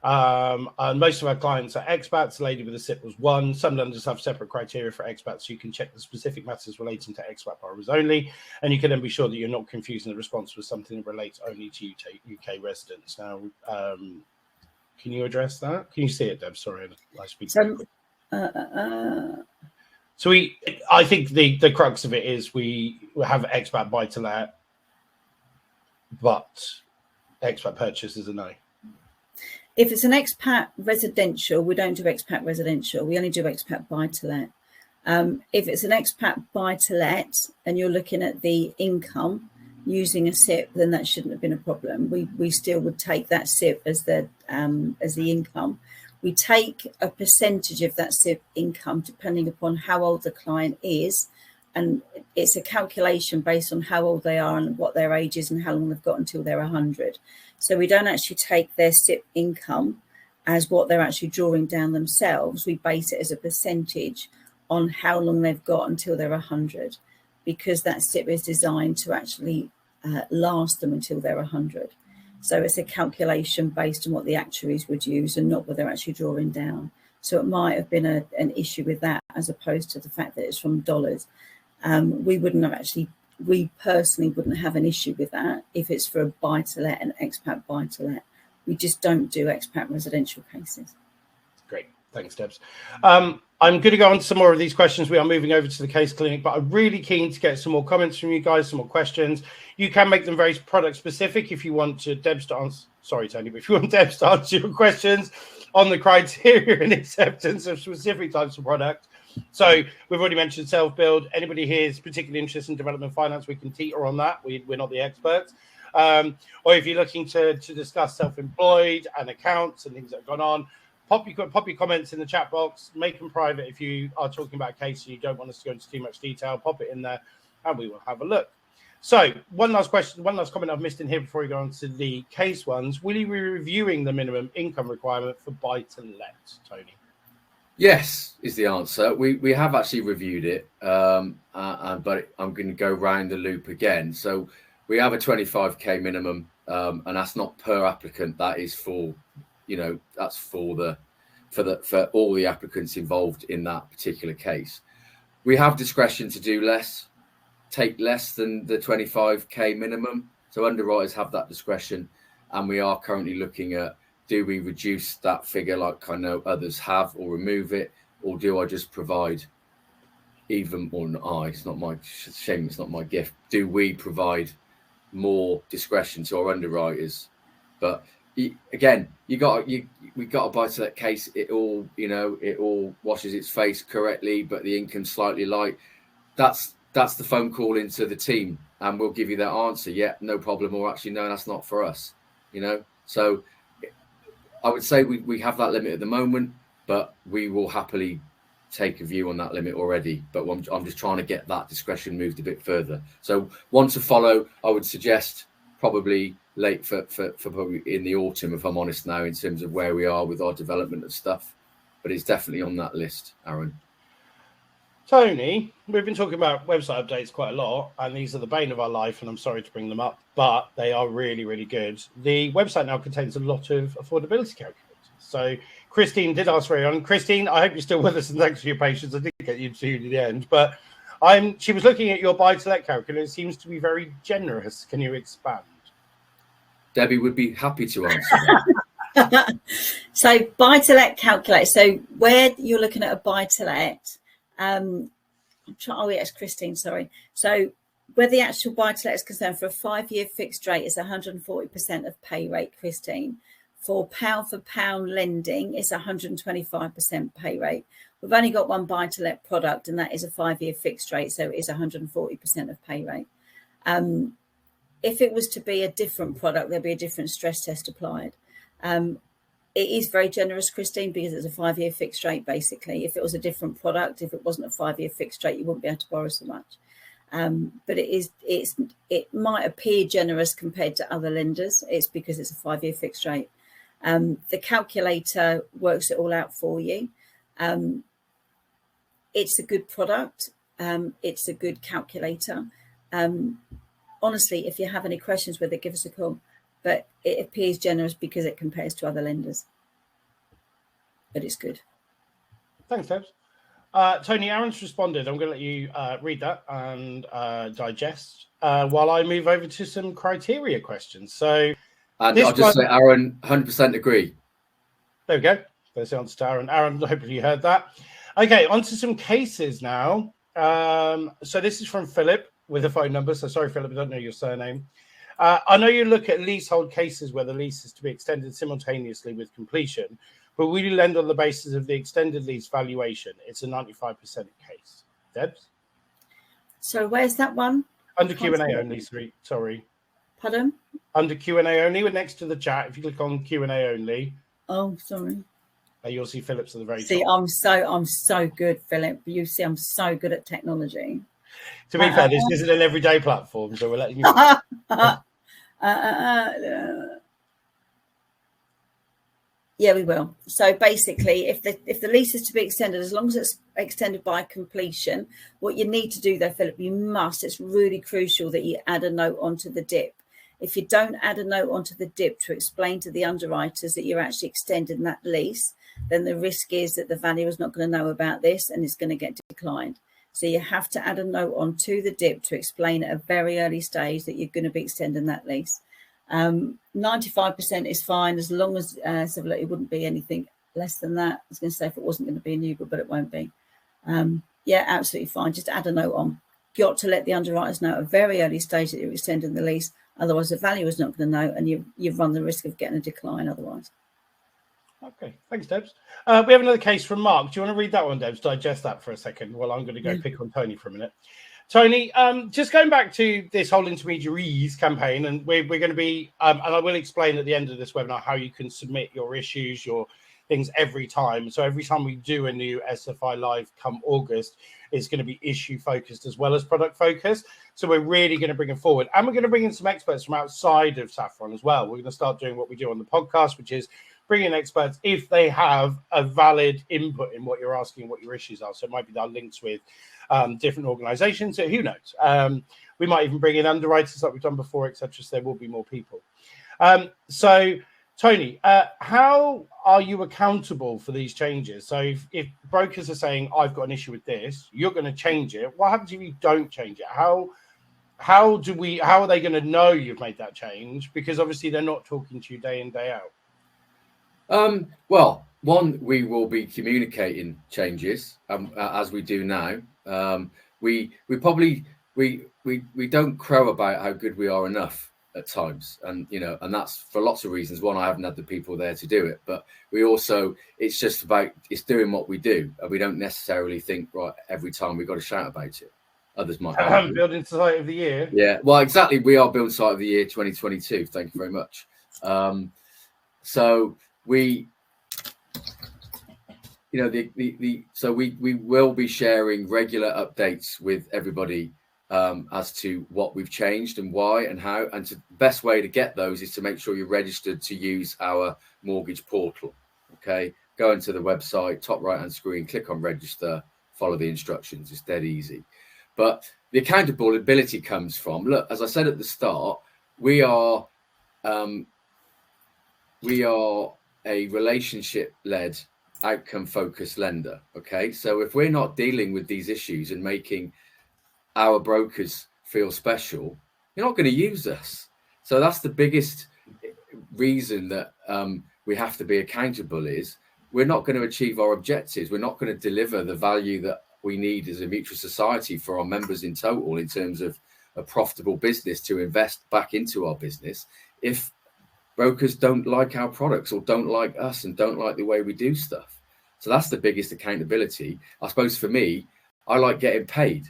And most of our clients are expats. The lady with the SIP was one. Some lenders have separate criteria for expats, so you can check the specific matters relating to expat borrowers only, and you can then be sure that you're not confusing the response with something that relates only to UK residents. Now, can you address that? Can you see it, Deb? Sorry, I speak. So I think the crux of it is we have expat buy to let, but expat purchase is a no. If it's an expat residential, we don't do expat residential. We only do expat buy to let. If it's an expat buy to let and you're looking at the income using a SIP, then that shouldn't have been a problem. We still would take that SIP as the income. We take a percentage of that SIP income depending upon how old the client is, and it's a calculation based on how old they are and what their age is and how long they've got until they're 100. So we don't actually take their SIP income as what they're actually drawing down themselves. We base it as a percentage on how long they've got until they're 100, because that SIP is designed to actually last them until they're 100. So it's a calculation based on what the actuaries would use and not what they're actually drawing down. So it might have been an issue with that as opposed to the fact that it's from dollars. We personally wouldn't have an issue with that if it's for a buy-to-let and expat buy-to-let. We just don't do expat residential cases. Great. Thanks, Debs. I'm going to go on to some more of these questions. We are moving over to the case clinic, but I'm really keen to get some more comments from you guys, some more questions. You can make them very product specific if you want to Debs to answer. Sorry, Tony, but if you want Debs to answer your questions on the criteria and acceptance of specific types of product. So we've already mentioned self-build. Anybody here is particularly interested in development finance, we can teeter on that. We're not the experts. Or if you're looking to discuss self-employed and accounts and things that have gone on, pop your comments in the chat box, make them private. If you are talking about a case and you don't want us to go into too much detail, pop it in there and we will have a look. So one last comment I've missed in here before we go on to the case ones. Will you be reviewing the minimum income requirement for buy-to-let, Tony? Yes, is the answer. We have actually reviewed it, but I'm going to go round the loop again. So we have a 25k minimum, and that's not per applicant. That is for, that's for all the applicants involved in that particular case. We have discretion to do less, take less than the 25k minimum. So underwriters have that discretion, and we are currently looking at, do we reduce that figure like I know others have, or remove it, or do I just provide even more? It's not my shame. It's not my gift. Do we provide more discretion to our underwriters? But again, we got a buy-to-let case. It all washes its face correctly, but the income's slightly light. That's the phone call into the team, and we'll give you that answer. Yeah, no problem. Or actually, no, that's not for us. So I would say we have that limit at the moment, but we will happily take a view on that limit already. But I'm just trying to get that discretion moved a bit further. So one to follow, I would suggest probably late for probably in the autumn, if I'm honest now, in terms of where we are with our development of stuff. But it's definitely on that list, Aaron. Tony, we've been talking about website updates quite a lot, and these are the bane of our life, and I'm sorry to bring them up, but they are really, really good. The website now contains a lot of affordability calculators. So Christine did ask very on. Christine, I hope you're still with us, and thanks for your patience. I did get you to the end, but she was looking at your buy-to-let calculator. It seems to be very generous. Can you expand? Debbie would be happy to answer that. So buy-to-let calculator. So where you're looking at a buy-to-let, yes, Christine, sorry. So where the actual buy-to-let is concerned, for a 5-year fixed rate is 140% of pay rate, Christine. For pound lending, it's 125% pay rate. We've only got one buy-to-let product, and that is a 5-year fixed rate, so it is 140% of pay rate. If it was to be a different product, there'd be a different stress test applied. It is very generous, Christine, because it's a 5-year fixed rate, basically. If it was a different product, if it wasn't a 5-year fixed rate, you wouldn't be able to borrow so much. But it might appear generous compared to other lenders. It's because it's a 5-year fixed rate. The calculator works it all out for you. It's a good product. It's a good calculator. Honestly, if you have any questions with it, give us a call. But it appears generous because it compares to other lenders. But it's good. Thanks, Debs. Tony, Aaron's responded. I'm going to let you read that and digest while I move over to some criteria questions. So, and I'll just say, Aaron, 100% agree. There we go. There's the answer to Aaron. Aaron, hopefully you heard that. Okay, on to some cases now. So this is from Philip with a phone number. So sorry, Philip, I don't know your surname. I know you look at leasehold cases where the lease is to be extended simultaneously with completion, but will you lend on the basis of the extended lease valuation? It's a 95% case. Debs? So where's that one? Under Q&A only, sorry. Pardon? Under Q&A only, we're next to the chat. If you click on Q&A only. Oh, sorry. You'll see Philip's at the very top. See, I'm so good, Philip. You see, I'm so good at technology. To be fair, this isn't an everyday platform, so we're letting you... Yeah, we will. So basically, if the lease is to be extended, as long as it's extended by completion, what you need to do though, Philip, it's really crucial that you add a note onto the DIP. If you don't add a note onto the DIP to explain to the underwriters that you're actually extending that lease, then the risk is that the valuer is not going to know about this and it's going to get declined. So you have to add a note onto the DIP to explain at a very early stage that you're going to be extending that lease. 95% is fine as long as it wouldn't be anything less than that. I was going to say if it wasn't going to be a new build, but it won't be. Yeah, absolutely fine. Just add a note on. Got to let the underwriters know at a very early stage that you're extending the lease. Otherwise, the valuer is not going to know, and you've run the risk of getting a decline otherwise. Okay, thanks, Debs. We have another case from Mark. Do you want to read that one, Debs? Digest that for a second. Well, I'm going to go pick on Tony for a minute. Tony, just going back to this whole Intermediar-ease campaign, and we're going to be, and I will explain at the end of this webinar how you can submit your issues, your things every time. So every time we do a new SFI live come August, it's going to be issue focused as well as product focused. So we're really going to bring it forward, and we're going to bring in some experts from outside of Saffron as well. We're going to start doing what we do on the podcast, which is bring in experts if they have a valid input in what you're asking, what your issues are. So it might be done links with different organizations. So who knows? We might even bring in underwriters like we've done before, etc. So there will be more people. So Tony, how are you accountable for these changes? So if brokers are saying, I've got an issue with this, you're going to change it. What happens if you don't change it? How are they going to know you've made that change? Because obviously they're not talking to you day in, day out. Well, one, we will be communicating changes as we do now. We don't crow about how good we are enough at times, and and that's for lots of reasons. One, I haven't had the people there to do it, but we also, it's just about, it's doing what we do, and we don't necessarily think right every time we've got to shout about it. Others might building site of the year. Yeah, well, exactly. We are building site of the year 2022. Thank you very much. So we, so we will be sharing regular updates with everybody as to what we've changed and why and how. And the best way to get those is to make sure you're registered to use our mortgage portal. Okay, go into the website, top right hand screen, click on register, follow the instructions. It's dead easy. But the accountability comes from, look, as I said at the start, we are a relationship-led, outcome-focused lender. Okay, so if we're not dealing with these issues and making our brokers feel special, you're not going to use us. So that's the biggest reason that we have to be accountable, is we're not going to achieve our objectives. We're not going to deliver the value that we need as a mutual society for our members in total, in terms of a profitable business to invest back into our business, if brokers don't like our products or don't like us and don't like the way we do stuff. So that's the biggest accountability. I suppose for me, I like getting paid.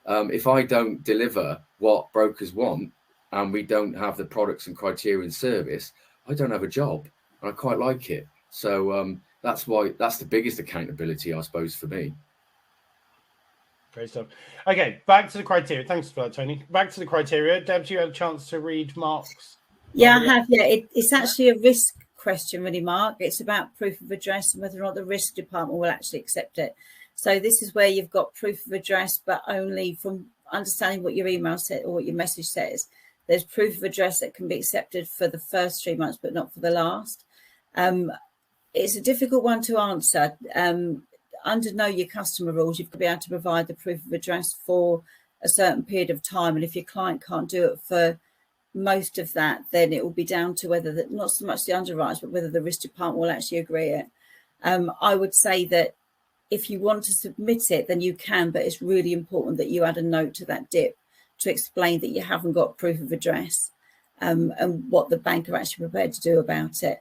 If I don't deliver what brokers want and we don't have the products and criteria and service, I don't have a job, and I quite like it. So that's the biggest accountability, I suppose, for me. Great stuff. Okay, back to the criteria. Thanks for that, Tony. Back to the criteria. Deb, you had a chance to read Mark's? Yeah, I have. Yeah, it's actually a risk question, really, Mark. It's about proof of address and whether or not the risk department will actually accept it. So this is where you've got proof of address, but only from understanding what your email said or what your message says. There's proof of address that can be accepted for the first 3 months, but not for the last. It's a difficult one to answer. Under Know Your Customer rules, you've got to be able to provide the proof of address for a certain period of time. And if your client can't do it for most of that, then it will be down to whether not so much the underwriters, but whether the risk department will actually agree it. I would say that if you want to submit it, then you can, but it's really important that you add a note to that DIP to explain that you haven't got proof of address and what the bank are actually prepared to do about it.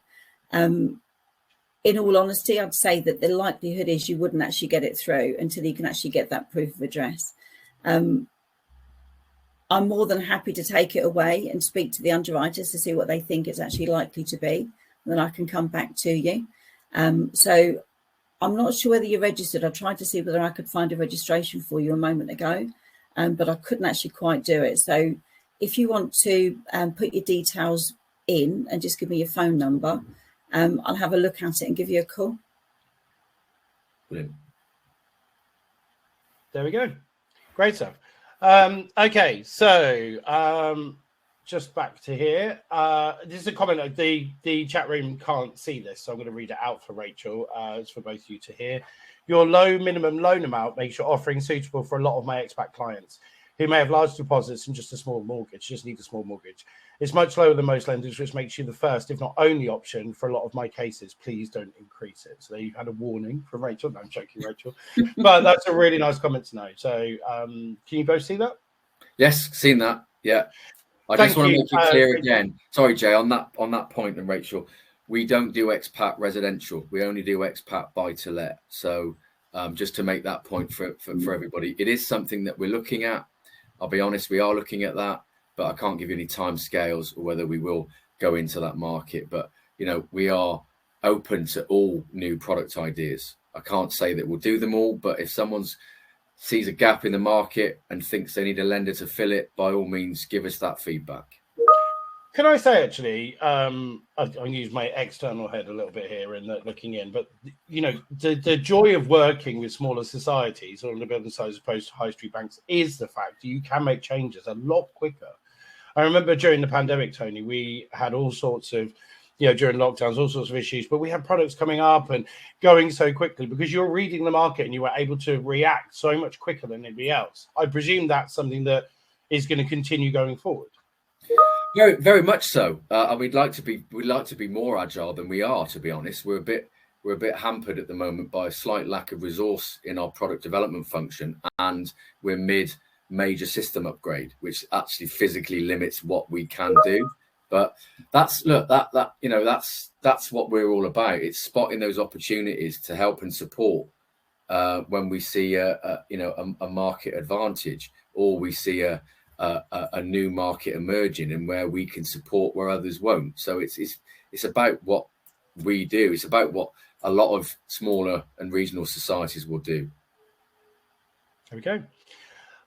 In all honesty, I'd say that the likelihood is you wouldn't actually get it through until you can actually get that proof of address. I'm more than happy to take it away and speak to the underwriters to see what they think it's actually likely to be. And then I can come back to you. So I'm not sure whether you're registered. I tried to see whether I could find a registration for you a moment ago, but I couldn't actually quite do it. So if you want to put your details in and just give me your phone number, I'll have a look at it and give you a call. Brilliant. There we go. Great stuff. Okay, so just back to here. This is a comment. The chat room can't see this, so I'm going to read it out for Rachel. It's for both of you to hear. Your low minimum loan amount makes your offering suitable for a lot of my expat clients who may have large deposits and just a small mortgage, just need a small mortgage. It's much lower than most lenders, which makes you the first, if not only option for a lot of my cases. Please don't increase it. So you had a warning from Rachel. No, I'm joking, Rachel. But that's a really nice comment to know. So can you both see that? Yes, seen that. Yeah. I just want to make it clear again. Sorry, Jay, on that point, and Rachel, we don't do expat residential. We only do expat buy to let. So just to make that point for everybody, it is something that we're looking at. I'll be honest, we are looking at that, but I can't give you any time scales or whether we will go into that market. But, you know, we are open to all new product ideas. I can't say that we'll do them all, but if someone's sees a gap in the market and thinks they need a lender to fill it, by all means, give us that feedback. Can I say, actually, I'll use my external head a little bit here in looking in, but, you know, the joy of working with smaller societies or on the building side as opposed to high street banks is the fact that you can make changes a lot quicker. I remember during the pandemic, Tony, we had all sorts of, you know, during lockdowns, all sorts of issues, but we had products coming up and going so quickly because you're reading the market and you were able to react so much quicker than anybody else. I presume that's something that is going to continue going forward. Very, very much so. And we'd like to be more agile than we are, to be honest. We're a bit hampered at the moment by a slight lack of resource in our product development function, and we're mid-major system upgrade, which actually physically limits what we can do. But that's what we're all about. It's spotting those opportunities to help and support when we see a market advantage, or we see a new market emerging and where we can support where others won't. So it's about what we do. It's about what a lot of smaller and regional societies will do. There we go.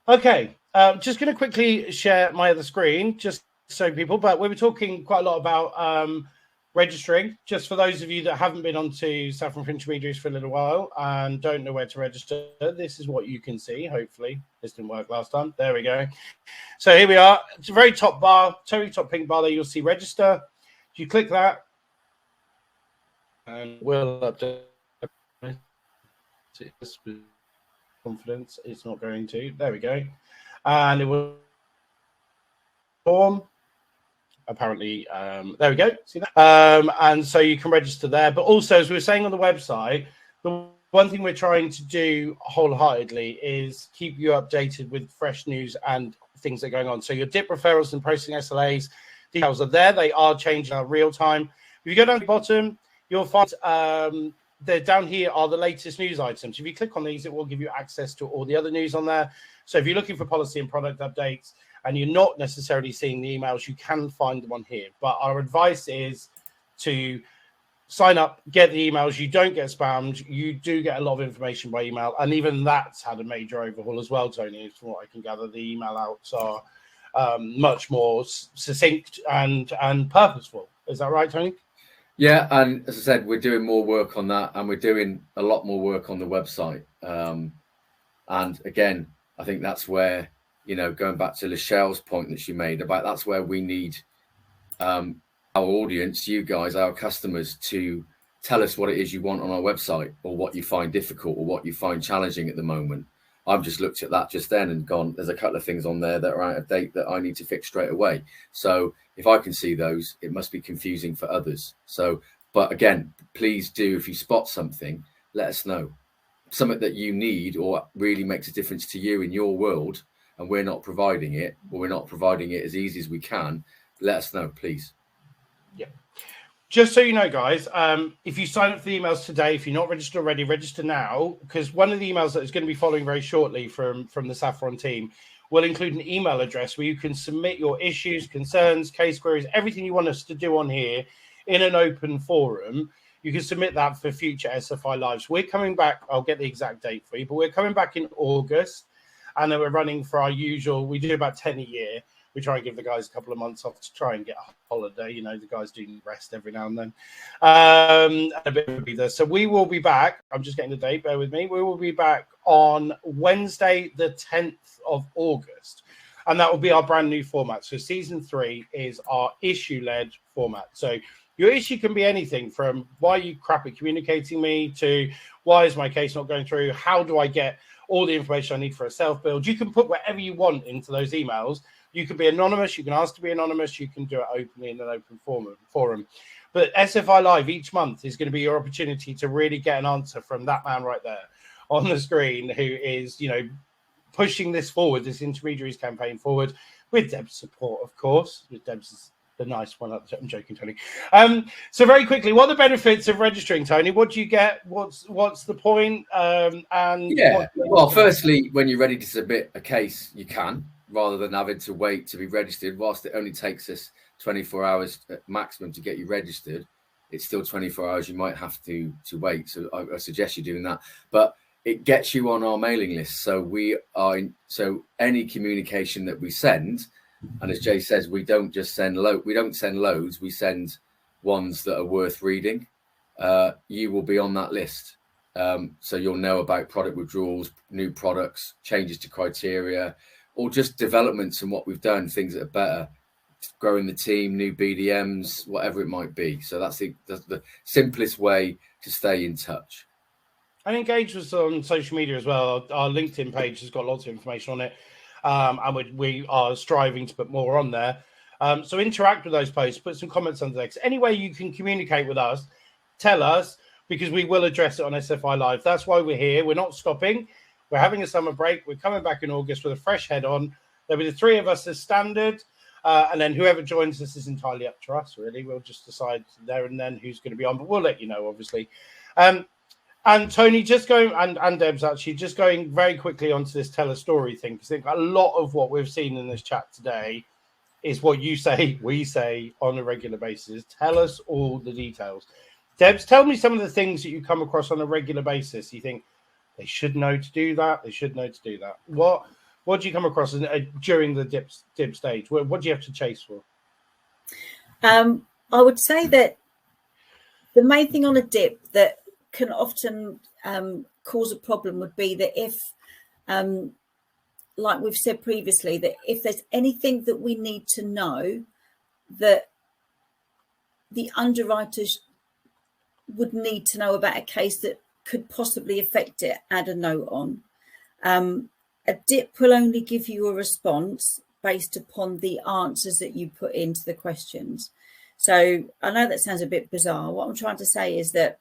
Okay, just going to quickly share my other screen, just so people, but we were talking quite a lot about registering. Just for those of you that haven't been onto Saffron for Intermediaries for a little while and don't know where to register, this is what you can see. Hopefully this didn't work last time. There we go. So here we are. It's a very top bar, totally top pink bar there. You'll see register. If you click that, and we'll update. Confidence, it's not going to. There we go. And it will form. Apparently, there we go. See that? And so you can register there. But also, as we were saying on the website, the one thing we're trying to do wholeheartedly is keep you updated with fresh news and things that are going on. So your DIP referrals and processing SLAs details are there. They are changing in real time. If you go down to the bottom, you'll find they're down here are the latest news items. If you click on these, it will give you access to all the other news on there. So if you're looking for policy and product updates, and you're not necessarily seeing the emails, you can find them on here. But our advice is to sign up, get the emails. You don't get spammed. You do get a lot of information by email. And even that's had a major overhaul as well, Tony, from what I can gather. The email outs are much more succinct and purposeful. Is that right, Tony? Yeah, and as I said, we're doing more work on that, and we're doing a lot more work on the website. And again, I think that's where, you know, going back to Lachelle's point that she made about that's where we need our audience, you guys, our customers, to tell us what it is you want on our website, or what you find difficult, or what you find challenging at the moment. I've just looked at that just then and gone, there's a couple of things on there that are out of date that I need to fix straight away. So if I can see those, it must be confusing for others. So, but again, please do, if you spot something, let us know. Something that you need or really makes a difference to you in your world, and we're not providing it, or we're not providing it as easy as we can, let us know, please. Yeah. Just so you know, guys, if you sign up for the emails today, if you're not registered already, register now, because one of the emails that is going to be following very shortly from the Saffron team will include an email address where you can submit your issues, concerns, case queries, everything you want us to do on here in an open forum. You can submit that for future SFI lives. We're coming back. I'll get the exact date for you, but we're coming back in August. And then we're running for our usual, we do about 10 a year. We try and give the guys a couple of months off to try and get a holiday. You know, the guys do rest every now and then. And a bit of a breather. So we will be back. I'm just getting the date. Bear with me. We will be back on Wednesday, the 10th of August. And that will be our brand new format. So season 3 is our issue-led format. So your issue can be anything from why are you crap at communicating me to why is my case not going through? How do I get all the information I need for a self-build? You can put whatever you want into those emails. You can be anonymous. You can ask to be anonymous. You can do it openly in an open forum. But SFI Live each month is going to be your opportunity to really get an answer from that man right there on the screen, who is, pushing this forward, this intermediaries campaign forward, with Deb's support, of course. With Deb's the nice one. I'm joking, Tony. So very quickly, what are the benefits of registering, Tony? What do you get? What's the point? Well, firstly, when you're ready to submit a case, you can, rather than having to wait to be registered. Whilst it only takes us 24 hours at maximum to get you registered, it's still 24 hours you might have to wait. So I suggest you doing that. But it gets you on our mailing list. So any communication that we send, and as Jay says, we don't just send loads, we send ones that are worth reading. You will be on that list. So you'll know about product withdrawals, new products, changes to criteria, or just developments and what we've done, things that are better, growing the team, new BDMs, whatever it might be. So that's the simplest way to stay in touch. And engage with us on social media as well. Our LinkedIn page has got lots of information on it. And we are striving to put more on there. So interact with those posts, put some comments under there. Any way you can communicate with us, tell us, because we will address it on SFI Live. That's why we're here. We're not stopping. We're having a summer break. We're coming back in August with a fresh head on. There'll be the three of us as standard. And then whoever joins us is entirely up to us, really. We'll just decide there and then who's going to be on. But we'll let you know, obviously. And Tony, and Deb's actually just going very quickly onto this tell a story thing, because I think a lot of what we've seen in this chat today is what you say, we say on a regular basis. Tell us all the details. Debs, tell me some of the things that you come across on a regular basis. You think they should know to do that. They should know to do that. What do you come across during the dip stage? What do you have to chase for? I would say that the main thing on a dip that can often cause a problem would be that if, like we've said previously, that if there's anything that we need to know that the underwriters would need to know about a case that could possibly affect it, add a note on. A dip will only give you a response based upon the answers that you put into the questions. So I know that sounds a bit bizarre. What I'm trying to say is that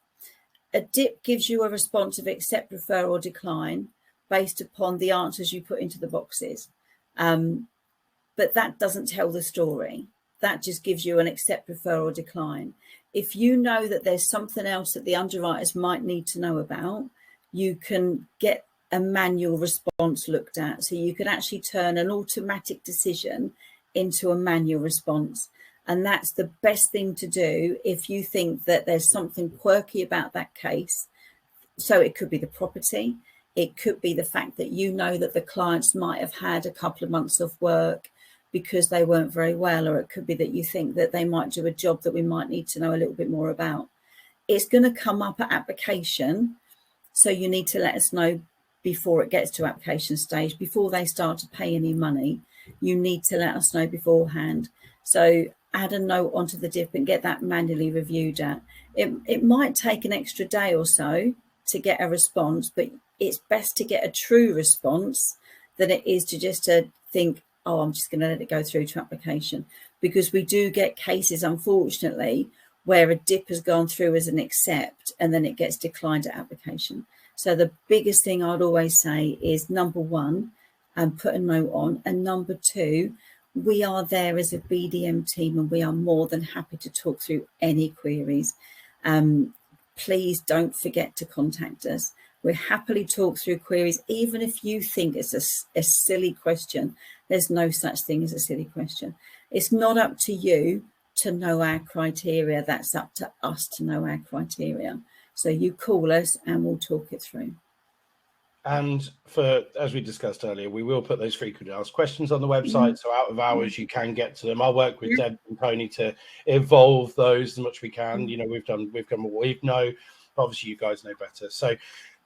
a dip gives you a response of accept, refer, or decline based upon the answers you put into the boxes. But that doesn't tell the story. That just gives you an accept, refer, or decline. If you know that there's something else that the underwriters might need to know about, you can get a manual response looked at. So you can actually turn an automatic decision into a manual response. And that's the best thing to do if you think that there's something quirky about that case. So it could be the property. It could be the fact that you know that the clients might have had a couple of months of work because they weren't very well, or it could be that you think that they might do a job that we might need to know a little bit more about. It's going to come up at application. So you need to let us know before it gets to application stage, before they start to pay any money. You need to let us know beforehand. So add a note onto the dip and get that manually reviewed at. It might take an extra day or so to get a response, but it's best to get a true response than it is to just think, oh, I'm just going to let it go through to application. Because we do get cases, unfortunately, where a dip has gone through as an accept and then it gets declined at application. So the biggest thing I'd always say is, number one, put a note on. And number two, we are there as a BDM team and we are more than happy to talk through any queries. Please don't forget to contact us. We'll happily talk through queries, even if you think it's a silly question. There's no such thing as a silly question. It's not up to you to know our criteria. That's up to us to know our criteria. So you call us and we'll talk it through. And as we discussed earlier, we will put those frequently asked questions on the website. So out of hours, you can get to them. I'll work with Deb and Tony to evolve those as much as we can. You know, we've done what we know. Obviously, you guys know better. So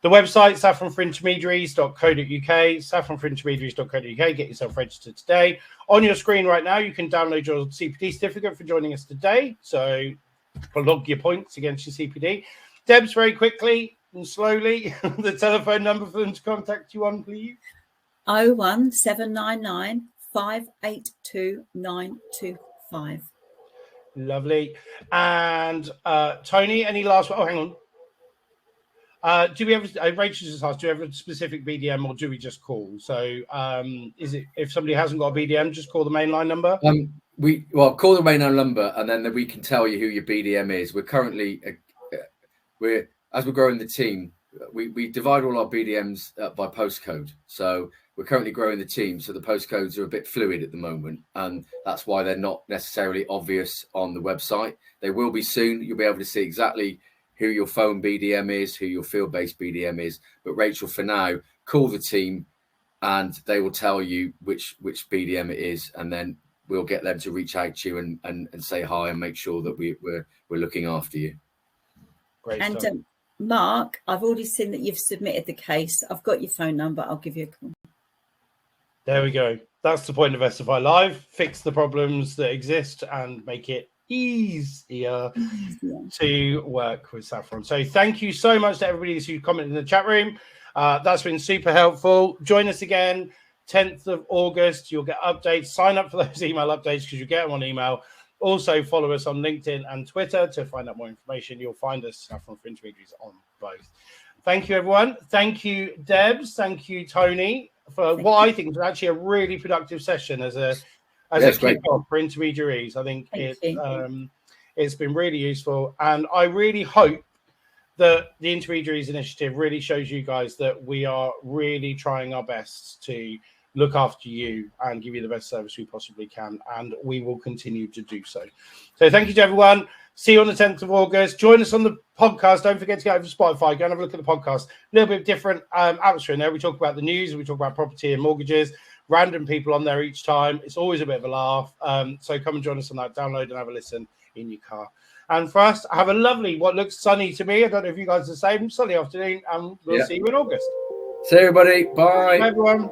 the website, saffronforintermediaries.co.uk, saffronforintermediaries.co.uk. Get yourself registered today. On your screen right now, you can download your CPD certificate for joining us today. So log your points against your CPD. Debs, very quickly and slowly, the telephone number for them to contact you on, please. 01799 582925. Lovely. And Tony, any last? Oh, hang on. Do we have? Rachel just asked, do we have a specific BDM or do we just call? So, is it if somebody hasn't got a BDM, just call the mainline number? Call the mainline number, and then we can tell you who your BDM is. We're currently as we're growing the team, we divide all our BDMs by postcode. So we're currently growing the team, so the postcodes are a bit fluid at the moment, and that's why they're not necessarily obvious on the website. They will be soon. You'll be able to see exactly who your phone BDM is, who your field-based BDM is. But Rachel, for now, call the team, and they will tell you which BDM it is, and then we'll get them to reach out to you and say hi and make sure that we're looking after you. Great. And Mark, I've already seen that you've submitted the case. I've got your phone number. I'll give you a call. There we go. That's the point of SFI Live. Fix the problems that exist and make it easier to work with Saffron. So thank you so much to everybody who commented in the chat room. That's been super helpful. Join us again 10th of August. You'll get updates. Sign up for those email updates because you get them on email. Also follow us on LinkedIn and Twitter to find out more information. You'll find us Saffron for Intermediaries on both. Thank you, everyone. Thank you, Debs. Thank you, Tony, for what I think is actually a really productive session as a kick-off for Intermediaries. I think it's been really useful, and I really hope that the Intermediaries initiative really shows you guys that we are really trying our best to look after you and give you the best service we possibly can, and we will continue to do so. So thank you to everyone. See you on the 10th of August. Join us on the podcast. Don't forget to go over to Spotify. Go and have a look at the podcast. A little bit different atmosphere in there. We talk about the news. We talk about property and mortgages. Random people on there each time. It's always a bit of a laugh. So come and join us on that. Download and have a listen in your car. And for us, have a lovely, what looks sunny to me. I don't know if you guys are the same. Sunny afternoon. And we'll see you in August. See you, everybody. Bye. Bye, everyone.